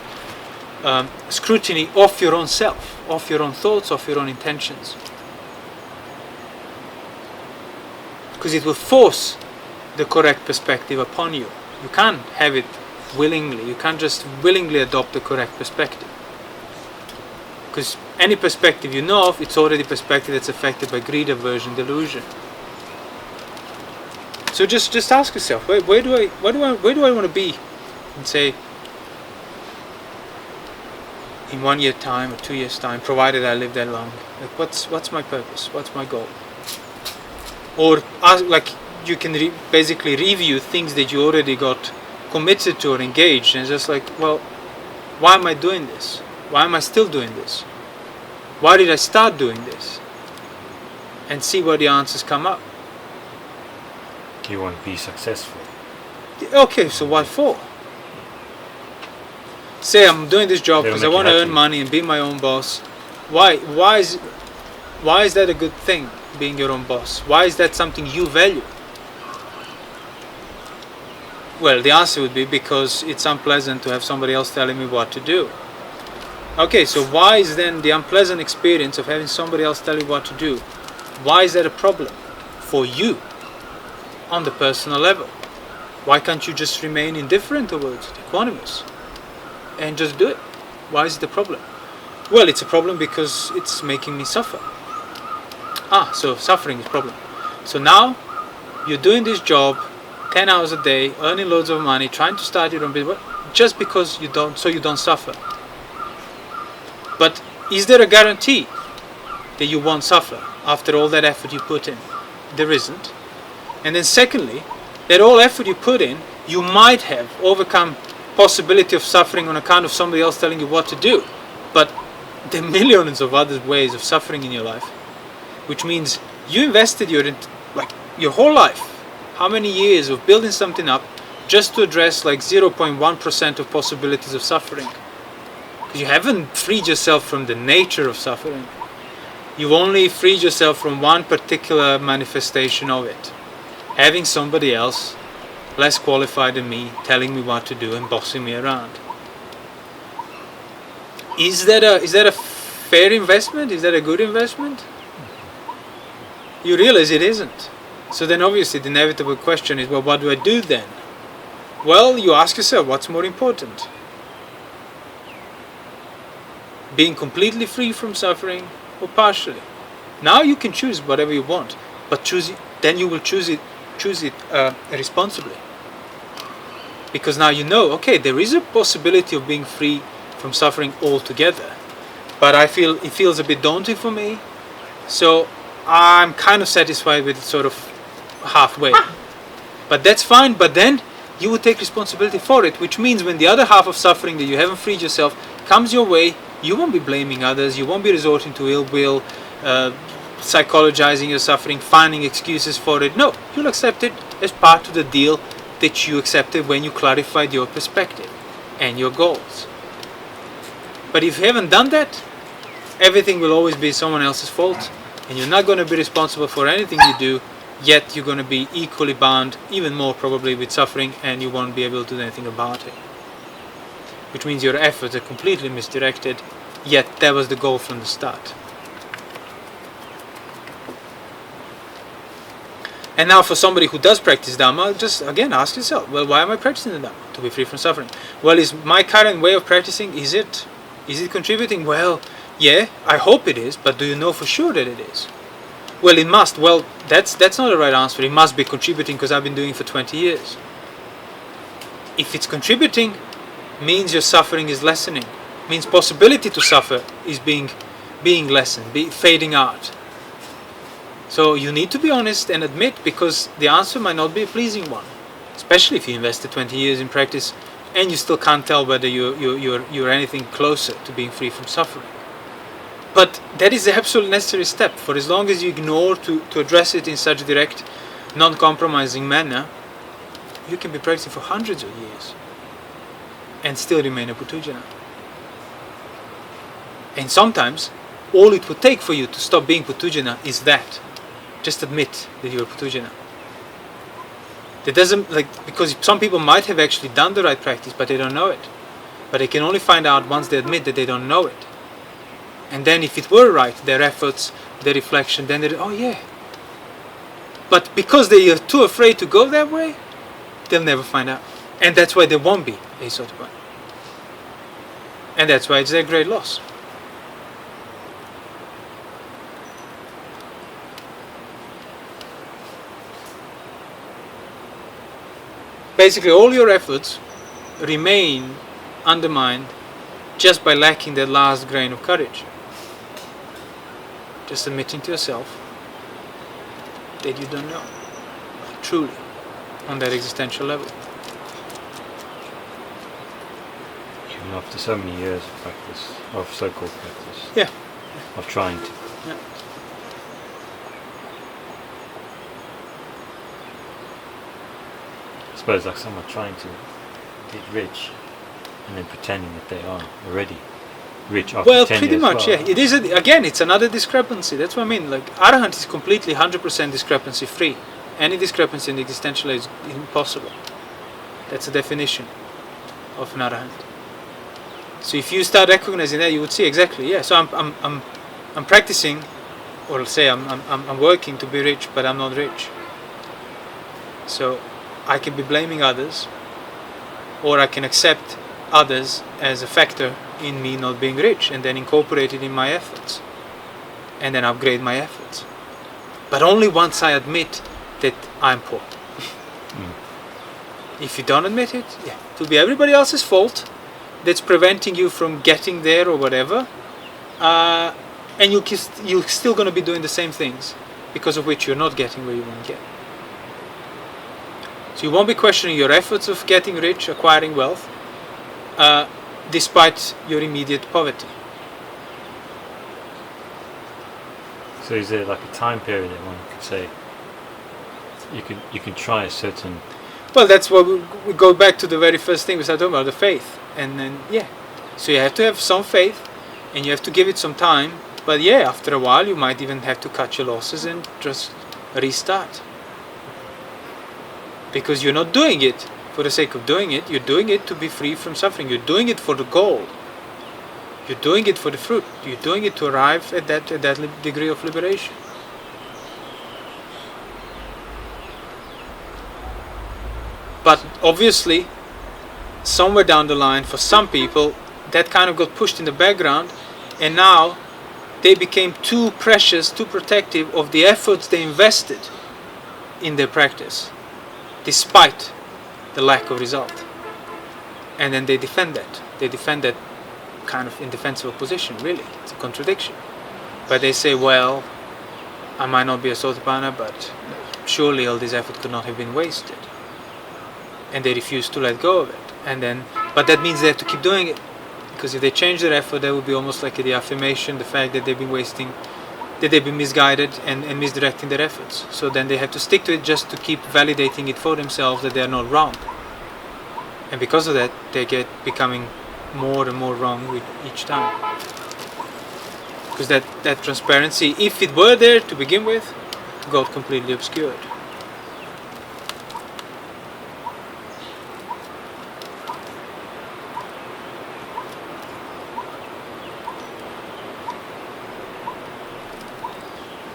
S1: scrutiny of your own self, of your own thoughts, of your own intentions. Because it will force the correct perspective upon you. You can't have it willingly. You can't just willingly adopt the correct perspective. Because any perspective you know of, it's already a perspective that's affected by greed, aversion, delusion. So just ask yourself, where do I want to be in, say, in 1 year time or 2 years time, provided I live that long? Like, what's my purpose? What's my goal? Or you can basically review things that you already got committed to or engaged, and just like, well, why am I doing this? Why am I still doing this? Why did I start doing this? And see where the answers come up.
S2: You want to be successful.
S1: Okay, so what for? Say I'm doing this job because I want to earn money and be my own boss. Why is that a good thing, being your own boss? Why is that something you value? Well, the answer would be because it's unpleasant to have somebody else telling me what to do. Okay, so why is then the unpleasant experience of having somebody else tell you what to do, why is that a problem for you on the personal level? Why can't you just remain indifferent towards it, equanimous, and just do it? Why is it a problem? Well, it's a problem because it's making me suffer. So suffering is a problem. So now you're doing this job 10 hours a day, earning loads of money, trying to start your own business, just because you don't suffer. But is there a guarantee that you won't suffer after all that effort you put in? There isn't. And then secondly, that all effort you put in, you might have overcome possibility of suffering on account of somebody else telling you what to do. But there are millions of other ways of suffering in your life, which means you invested your whole life, how many years of building something up just to address like 0.1% of possibilities of suffering. You haven't freed yourself from the nature of suffering. You've only freed yourself from one particular manifestation of it. Having somebody else, less qualified than me, telling me what to do and bossing me around. Is that a fair investment? Is that a good investment? You realize it isn't. So then obviously the inevitable question is, well, what do I do then? Well, you ask yourself, what's more important? Being completely free from suffering or partially? Now you can choose whatever you want, but then you will choose it responsibly. Because now you know, okay, there is a possibility of being free from suffering altogether, but it feels a bit daunting for me, so I'm kind of satisfied with it sort of halfway. But that's fine, but then you will take responsibility for it, which means when the other half of suffering that you haven't freed yourself comes your way, you won't be blaming others, you won't be resorting to ill will, psychologizing your suffering, finding excuses for it. No, you'll accept it as part of the deal that you accepted when you clarified your perspective and your goals. But if you haven't done that, everything will always be someone else's fault, and you're not going to be responsible for anything you do, yet you're going to be equally bound, even more probably, with suffering, and you won't be able to do anything about it. Which means your efforts are completely misdirected, yet that was the goal from the start. And now for somebody who does practice Dhamma, just again ask yourself, well, why am I practicing the Dhamma? To be free from suffering. Well, is my current way of practicing, is it contributing? Well, yeah, I hope it is, but do you know for sure that it is? Well, it must. Well, that's not the right answer. It must be contributing because I've been doing it for 20 years. If it's contributing, means your suffering is lessening. Means possibility to suffer is being lessened, fading out. So you need to be honest and admit, because the answer might not be a pleasing one. Especially if you invested 20 years in practice and you still can't tell whether you're anything closer to being free from suffering. But that is the absolute necessary step. For as long as you ignore to address it in such direct, non-compromising manner, you can be practicing for hundreds of years and still remain a Putujana. And sometimes all it would take for you to stop being Putujana is that. Just admit that you're a Putujana. That doesn't, because some people might have actually done the right practice, but they don't know it. But they can only find out once they admit that they don't know it. And then if it were right, their efforts, their reflection, then they, oh yeah. But because they are too afraid to go that way, they'll never find out. And that's why they won't be a Sotapanna. And that's why it's their great loss. Basically, all your efforts remain undermined just by lacking that last grain of courage. Just admitting to yourself that you don't know, truly, on that existential level.
S2: Even after so many years of practice, of so-called practice.
S1: Yeah.
S2: Of trying to.
S1: Yeah.
S2: I suppose like someone trying to get rich and then pretending that they are already rich after 10 years.
S1: Well, pretty much, yeah. It is, again, it's another discrepancy. That's what I mean. Like, Arahant is completely 100% discrepancy free. Any discrepancy in the existential is impossible. That's the definition of an Arahant. So if you start recognizing that, you would see exactly, yeah. So I'm practicing, or let's say I'm working to be rich, but I'm not rich. So I can be blaming others, or I can accept others as a factor in me not being rich, and then incorporate it in my efforts, and then upgrade my efforts. But only once I admit that I'm poor. If you don't admit it, yeah, it will be everybody else's fault that's preventing you from getting there or whatever, and you're still going to be doing the same things because of which you're not getting where you want to get. So you won't be questioning your efforts of getting rich, acquiring wealth, despite your immediate poverty.
S2: So is there like a time period that one could say you can try a certain...
S1: Well, that's what we go back to the very first thing we started talking about, the faith. And then, yeah. So you have to have some faith, and you have to give it some time. But yeah, after a while, you might even have to cut your losses and just restart. Because you're not doing it for the sake of doing it. You're doing it to be free from suffering. You're doing it for the goal. You're doing it for the fruit. You're doing it to arrive at that degree of liberation. But obviously, somewhere down the line, for some people, that kind of got pushed in the background, and now they became too precious, too protective of the efforts they invested in their practice, despite the lack of result. And then they defend that. They defend that kind of indefensible position, really. It's a contradiction. But they say, well, I might not be a Sotapanna, but surely all this effort could not have been wasted. And they refuse to let go of it. But that means they have to keep doing it. Because if they change their effort, that would be almost like the affirmation, the fact that they've been wasting, that they've been misguided and misdirecting their efforts. So then they have to stick to it just to keep validating it for themselves that they are not wrong. And because of that, they get becoming more and more wrong with each time. Because that transparency, if it were there to begin with, got completely obscured.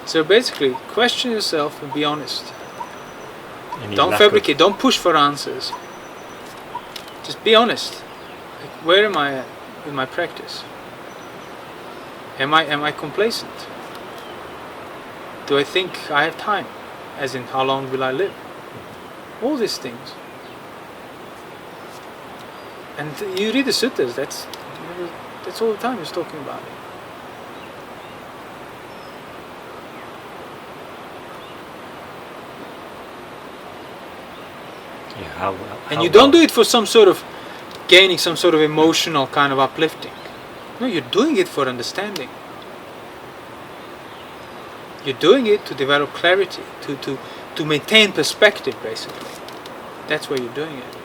S1: So basically, question yourself and be honest. Don't fabricate, don't push for answers. Just be honest. Like, where am I at with my practice? Am I complacent? Do I think I have time? As in, how long will I live? All these things. And you read the suttas, that's all the time he's talking about it.
S2: Yeah, how
S1: and you don't do it for some sort of gaining some sort of emotional kind of uplifting. No, you're doing it for understanding. You're doing it to develop clarity, to maintain perspective, basically. That's why you're doing it.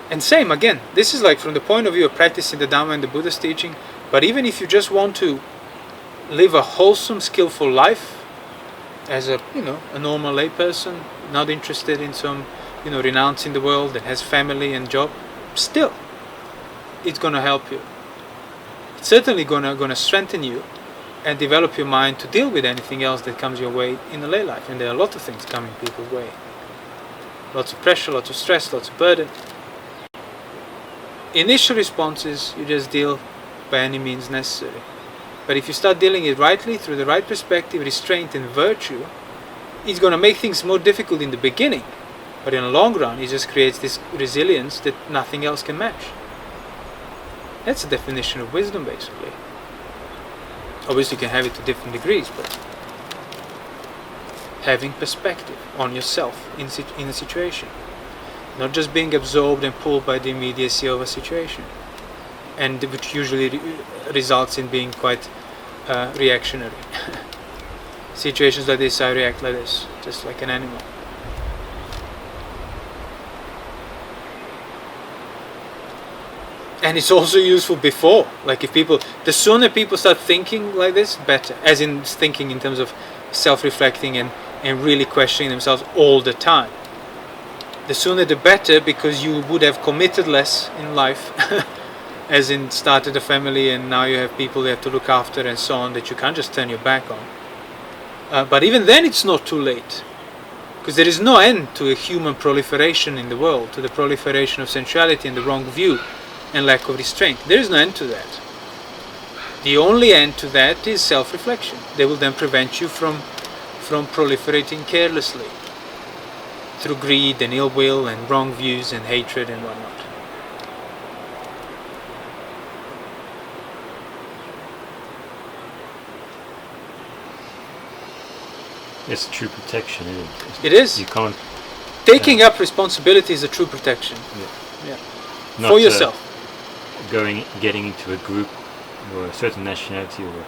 S1: And same again, this is like from the point of view of practicing the Dhamma and the Buddha's teaching, but even if you just want to live a wholesome, skillful life as a normal lay person, not interested in some renouncing the world, that has family and job, still it's going to help you. It's certainly going to strengthen you and develop your mind to deal with anything else that comes your way in the lay life. And there are a lot of things coming people's way. Lots of pressure, lots of stress, lots of burden. Initial responses, you just deal by any means necessary. But if you start dealing it rightly, through the right perspective, restraint and virtue, it's going to make things more difficult in the beginning. But in the long run, it just creates this resilience that nothing else can match. That's the definition of wisdom, basically. Obviously, you can have it to different degrees, but having perspective on yourself in a situation. Not just being absorbed and pulled by the immediacy of a situation. And which usually results in being quite reactionary. Situations like this, I react like this, just like an animal. And it's also useful before, like if people, the sooner people start thinking like this, better. As in thinking in terms of self-reflecting and really questioning themselves all the time. The sooner the better, because you would have committed less in life, as in started a family and now you have people you have to look after and so on, that you can't just turn your back on. But even then it's not too late, because there is no end to a human proliferation in the world, to the proliferation of sensuality and the wrong view and lack of restraint. There is no end to that. The only end to that is self-reflection. They will then prevent you from proliferating carelessly through greed and ill will and wrong views and hatred and whatnot.
S2: It's true protection, isn't it?
S1: It is.
S2: You can't.
S1: Taking up responsibility is a true protection. Yeah.
S2: Not,
S1: for yourself.
S2: Getting into a group or a certain nationality or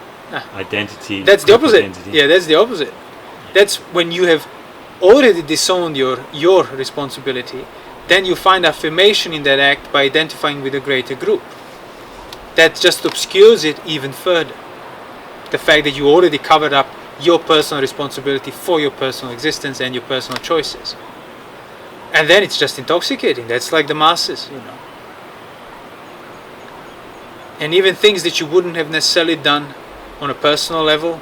S2: identity.
S1: That's the opposite.
S2: Identity.
S1: Yeah, that's the opposite. That's when you have already disowned your responsibility, then you find affirmation in that act by identifying with a greater group. That just obscures it even further. The fact that you already covered up your personal responsibility for your personal existence and your personal choices. And then it's just intoxicating. That's like the masses, And even things that you wouldn't have necessarily done on a personal level,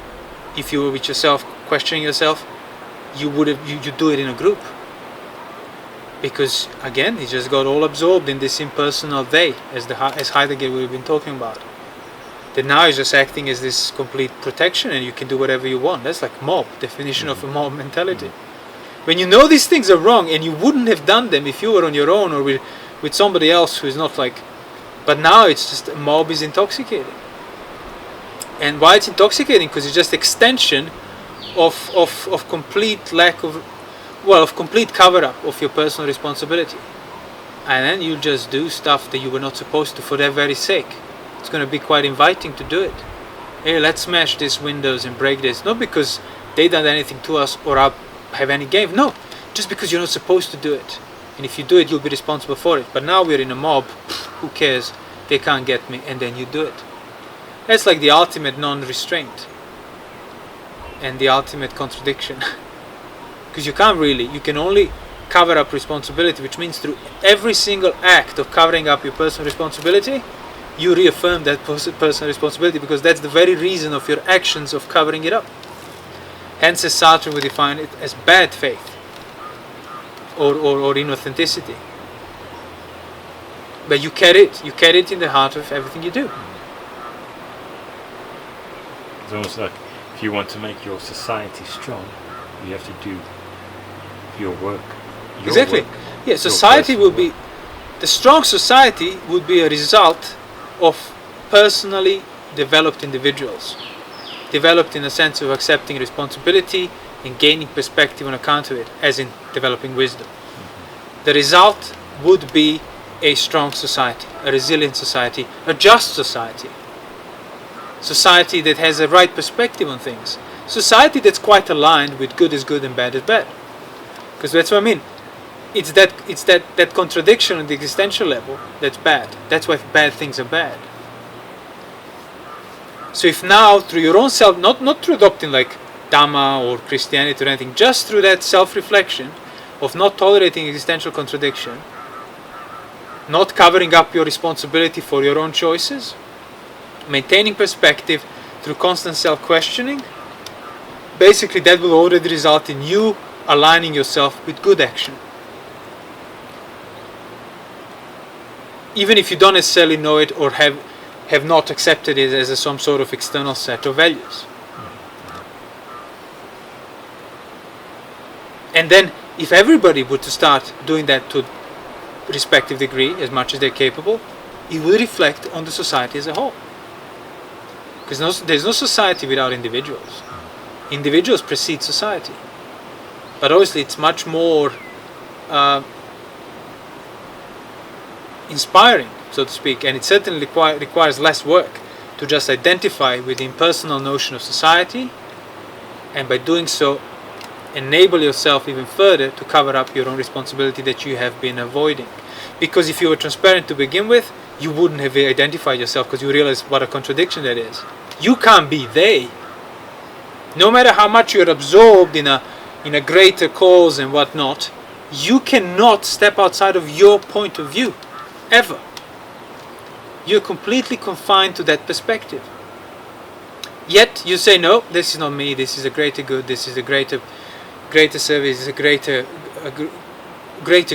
S1: if you were with yourself, questioning yourself, you do it in a group. Because again, he just got all absorbed in this impersonal they, as Heidegger would have been talking about. That now is just acting as this complete protection and you can do whatever you want. That's like mob, definition of a mob mentality. When you know these things are wrong and you wouldn't have done them if you were on your own or with somebody else who is not like, but now it's just, a mob is intoxicating. And why it's intoxicating? Because it's just extension of complete lack of complete cover-up of your personal responsibility. And then you just do stuff that you were not supposed to for their very sake. It's going to be quite inviting to do it. Hey, let's smash these windows and break this. Not because they done anything to us or have any gain. No, just because you're not supposed to do it. And if you do it, you'll be responsible for it. But now we're in a mob. Who cares? They can't get me. And then you do it. That's like the ultimate non-restraint. And the ultimate contradiction. Because you can only cover up responsibility, which means through every single act of covering up your personal responsibility, you reaffirm that personal responsibility, because that's the very reason of your actions of covering it up. Hence, as Sartre would define it, as bad faith or inauthenticity. But you carry it in the heart of everything you do.
S2: It's almost like if you want to make your society strong, you have to do your work.
S1: Exactly. Yeah, society will be, the strong society would be a result of personally developed individuals. Developed in a sense of accepting responsibility and gaining perspective on account of it, as in developing wisdom. The result would be a strong society, a resilient society, a just society. Society that has a right perspective on things. Society that's quite aligned with good is good and bad is bad. Because that's what I mean. It's that contradiction on the existential level that's bad. That's why bad things are bad. So if now through your own self, not through adopting like Dhamma or Christianity or anything, just through that self-reflection of not tolerating existential contradiction, not covering up your responsibility for your own choices, maintaining perspective through constant self-questioning, basically that will already result in you aligning yourself with good action. Even if you don't necessarily know it or have not accepted it as some sort of external set of values. And then if everybody were to start doing that to respective degree as much as they're capable, it will reflect on the society as a whole. Because there's no society without individuals. Individuals precede society. But obviously it's much more inspiring, so to speak, and it certainly requires less work to just identify with the impersonal notion of society, and by doing so enable yourself even further to cover up your own responsibility that you have been avoiding. Because if you were transparent to begin with, you wouldn't have identified yourself, because you realize what a contradiction that is. You can't be they. No matter how much you're absorbed in a greater cause and whatnot, you cannot step outside of your point of view, ever. You're completely confined to that perspective. Yet you say, no, this is not me, this is a greater good, this is a greater service, this is a greater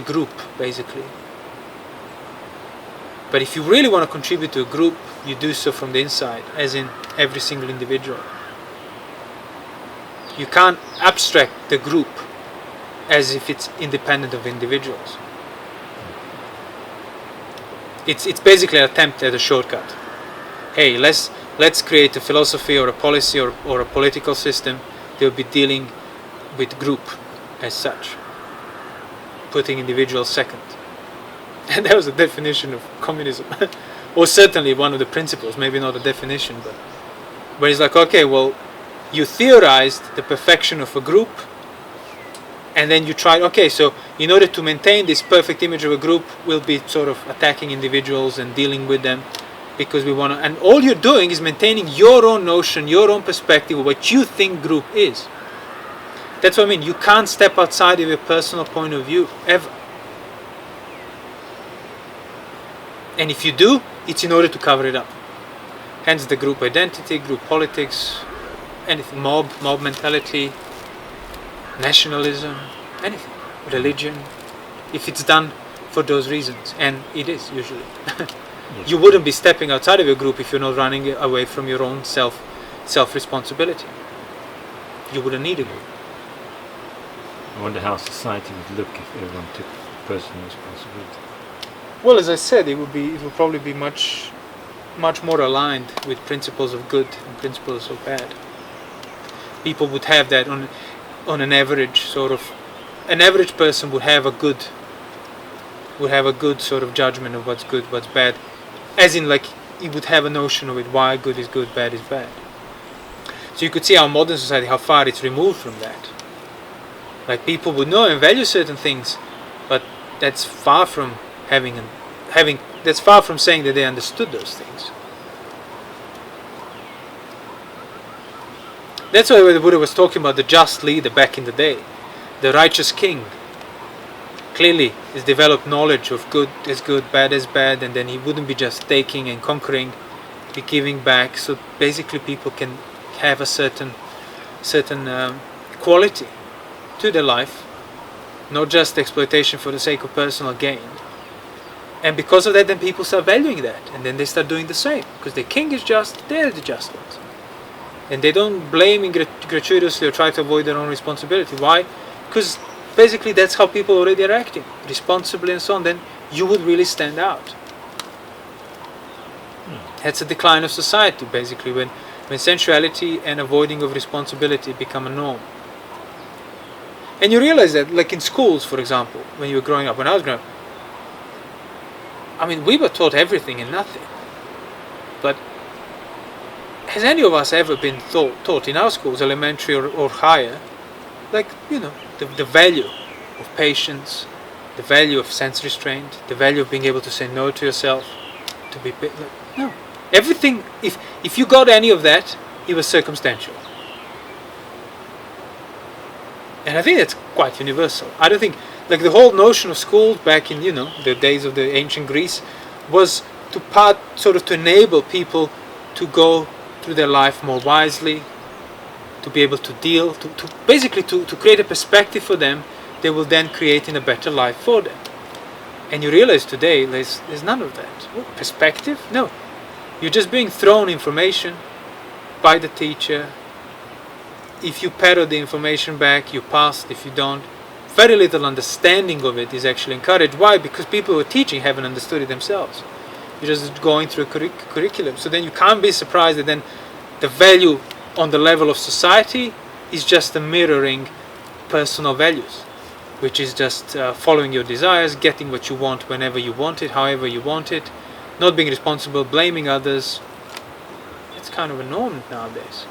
S1: group, basically. But if you really want to contribute to a group, you do so from the inside, as in every single individual. You can't abstract the group as if it's independent of individuals. It's basically an attempt at a shortcut. Hey, let's create a philosophy or a policy or a political system that will be dealing with group as such, putting individuals second. And that was the definition of communism. Or certainly one of the principles, maybe not a definition, but where it's like, okay, well, you theorized the perfection of a group, and then you tried, okay, so in order to maintain this perfect image of a group, we'll be sort of attacking individuals and dealing with them because we want to, and all you're doing is maintaining your own notion, your own perspective of what you think group is. That's what I mean, you can't step outside of your personal point of view, ever. And if you do, it's in order to cover it up. Hence the group identity, group politics, anything, mob mentality, nationalism, anything, religion, if it's done for those reasons, and it is usually. Yes. You wouldn't be stepping outside of your group if you're not running away from your own self-responsibility. You wouldn't need a group.
S2: I wonder how society would look if everyone took personal responsibility.
S1: Well, as I said, it would probably be much more aligned with principles of good and principles of bad. People would have that on an average sort of. An average person would have a good sort of judgment of what's good, what's bad, as in like he would have a notion of it, why good is good, bad is bad. So you could see our modern society, how far it's removed from that. Like people would know and value certain things, but that's far from that's far from saying that they understood those things. That's why the Buddha was talking about the just leader back in the day, the righteous king. Clearly, he's developed knowledge of good is good, bad is bad, and then he wouldn't be just taking and conquering, be giving back. So basically, people can have a certain quality to their life, not just exploitation for the sake of personal gain. And because of that, then people start valuing that, and then they start doing the same, because the king is just, they're the just ones. And they don't blame gratuitously or try to avoid their own responsibility. Why? Because basically that's how people already are acting, responsibly and so on. Then you would really stand out. That's a decline of society, basically, when sensuality and avoiding of responsibility become a norm. And you realize that, like in schools, for example, when you were growing up, when I was growing up, I mean, we were taught everything and nothing. But has any of us ever been taught in our schools, elementary or higher, like, the value of patience, the value of sense restraint, the value of being able to say no to yourself, to be no. Everything, if you got any of that, it was circumstantial. And I think that's quite universal. I don't think, like, the whole notion of school back in, the days of the ancient Greece was to enable people to go through their life more wisely, to be able to deal, to basically to create a perspective for them they will then create in a better life for them. And you realize today there's none of that. What, perspective? No. You're just being thrown information by the teacher. If you parrot the information back, you pass. If you don't, very little understanding of it is actually encouraged. Why? Because people who are teaching haven't understood it themselves. You're just going through a curriculum. So then you can't be surprised that then the value on the level of society is just a mirroring personal values, which is just following your desires, getting what you want whenever you want it, however you want it, not being responsible, blaming others. It's kind of a norm nowadays.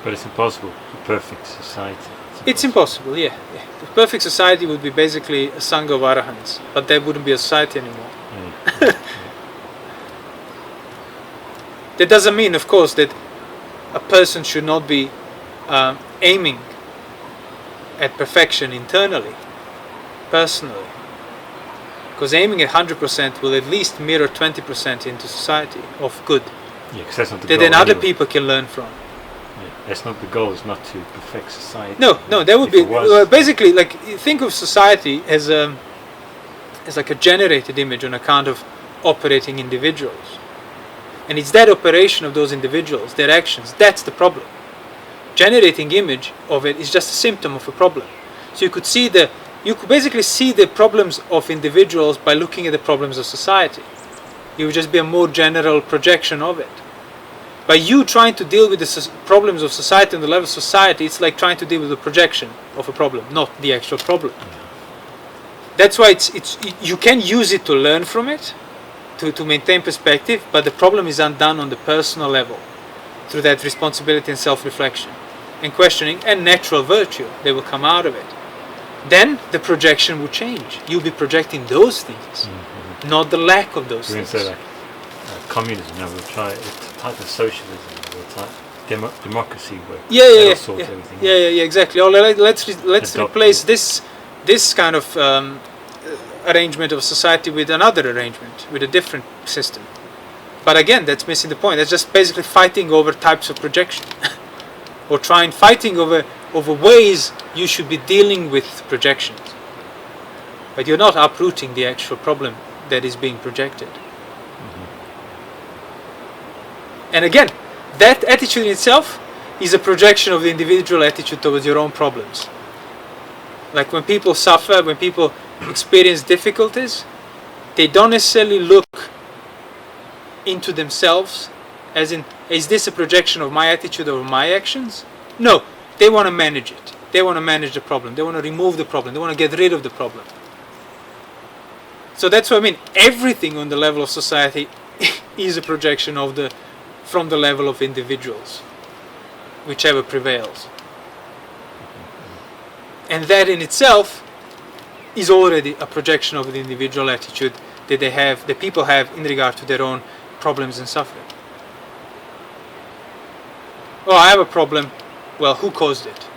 S2: But it's impossible. A perfect society.
S1: It's impossible, yeah. The perfect society would be basically a sangha of arahants, but that wouldn't be a society anymore.
S2: Yeah.
S1: That doesn't mean, of course, that a person should not be aiming at perfection internally, personally. Because aiming at 100% will at least mirror 20% into society of good.
S2: Yeah, 'cause that's not the
S1: that
S2: goal
S1: then other
S2: anyway.
S1: people can learn from.
S2: Yeah, that's not the goal. Is not to perfect society.
S1: No, that would
S2: If
S1: be
S2: it was,
S1: basically like, think of society as like a generated image on account of operating individuals, and it's that operation of those individuals, their actions, that's the problem. Generating image of it is just a symptom of a problem. So you could basically see the problems of individuals by looking at the problems of society. It would just be a more general projection of it. By you trying to deal with the problems of society on the level of society, it's like trying to deal with the projection of a problem, not the actual problem. That's why you can use it to learn from it, to maintain perspective, but the problem is undone on the personal level through that responsibility and self-reflection and questioning and natural virtue that will come out of it. Then the projection will change. You'll be projecting those things, not the lack of those
S2: We're
S1: things.
S2: going to say like communism. Now we'll try a type of socialism, or a type democracy where
S1: Yeah,
S2: sort everything out.
S1: yeah, exactly. Or let's
S2: Adopt
S1: replace this kind of arrangement of society with another arrangement, with a different system. But again, that's missing the point. That's just basically fighting over types of projection, or fighting over ways you should be dealing with projections. But you're not uprooting the actual problem that is being projected. And again, that attitude in itself is a projection of the individual attitude towards your own problems. Like when people suffer, when people experience difficulties, they don't necessarily look into themselves as in, is this a projection of my attitude over my actions? No, they want to manage it. They want to manage the problem. They want to remove the problem. They want to get rid of the problem. So that's what I mean. Everything on the level of society is a projection from the level of individuals, whichever prevails. And that in itself is already a projection of the individual attitude that people have in regard to their own problems and suffering. Oh, I have a problem. Well, who caused it?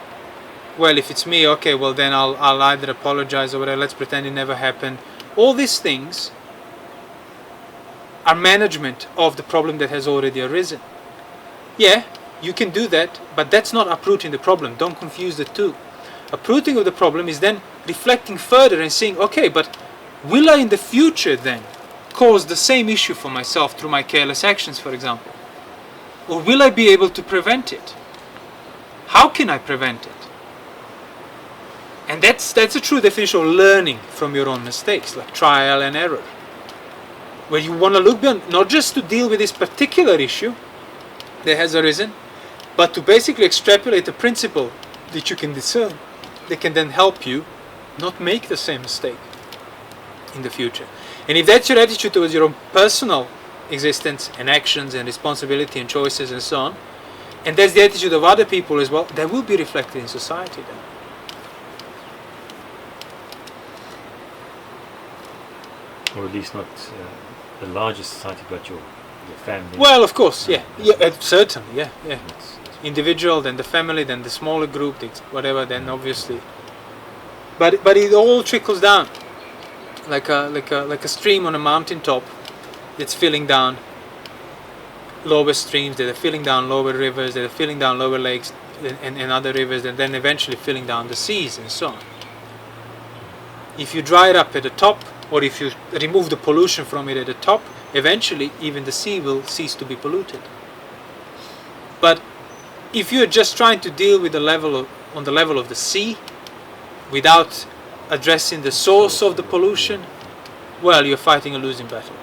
S1: Well, if it's me, okay, well then I'll either apologize or whatever, let's pretend it never happened. All these things are management of the problem that has already arisen. Yeah, you can do that, but that's not uprooting the problem. Don't confuse the two. Uprooting of the problem is then reflecting further and saying, okay, but will I in the future then cause the same issue for myself through my careless actions, for example? Or will I be able to prevent it? How can I prevent it? And that's a true definition of learning from your own mistakes, like trial and error. Where you want to look beyond, not just to deal with this particular issue that has arisen, but to basically extrapolate a principle that you can discern, they can then help you not make the same mistake in the future. And if that's your attitude towards your own personal existence and actions and responsibility and choices and so on, and that's the attitude of other people as well, that will be reflected in society then.
S2: Or at least not the larger society, but your family.
S1: Well, of course, certainly, yeah.
S2: It's
S1: Individual, then the family, then the smaller group, whatever, then obviously. But it all trickles down, like a stream on a mountaintop. It's filling down lower streams, that are filling down lower rivers, that are filling down lower lakes and other rivers, and then eventually filling down the seas and so on. If you dry it up at the top, or if you remove the pollution from it at the top, eventually even the sea will cease to be polluted. But if you're just trying to deal with on the level of the sea, without addressing the source of the pollution, well, you're fighting a losing battle.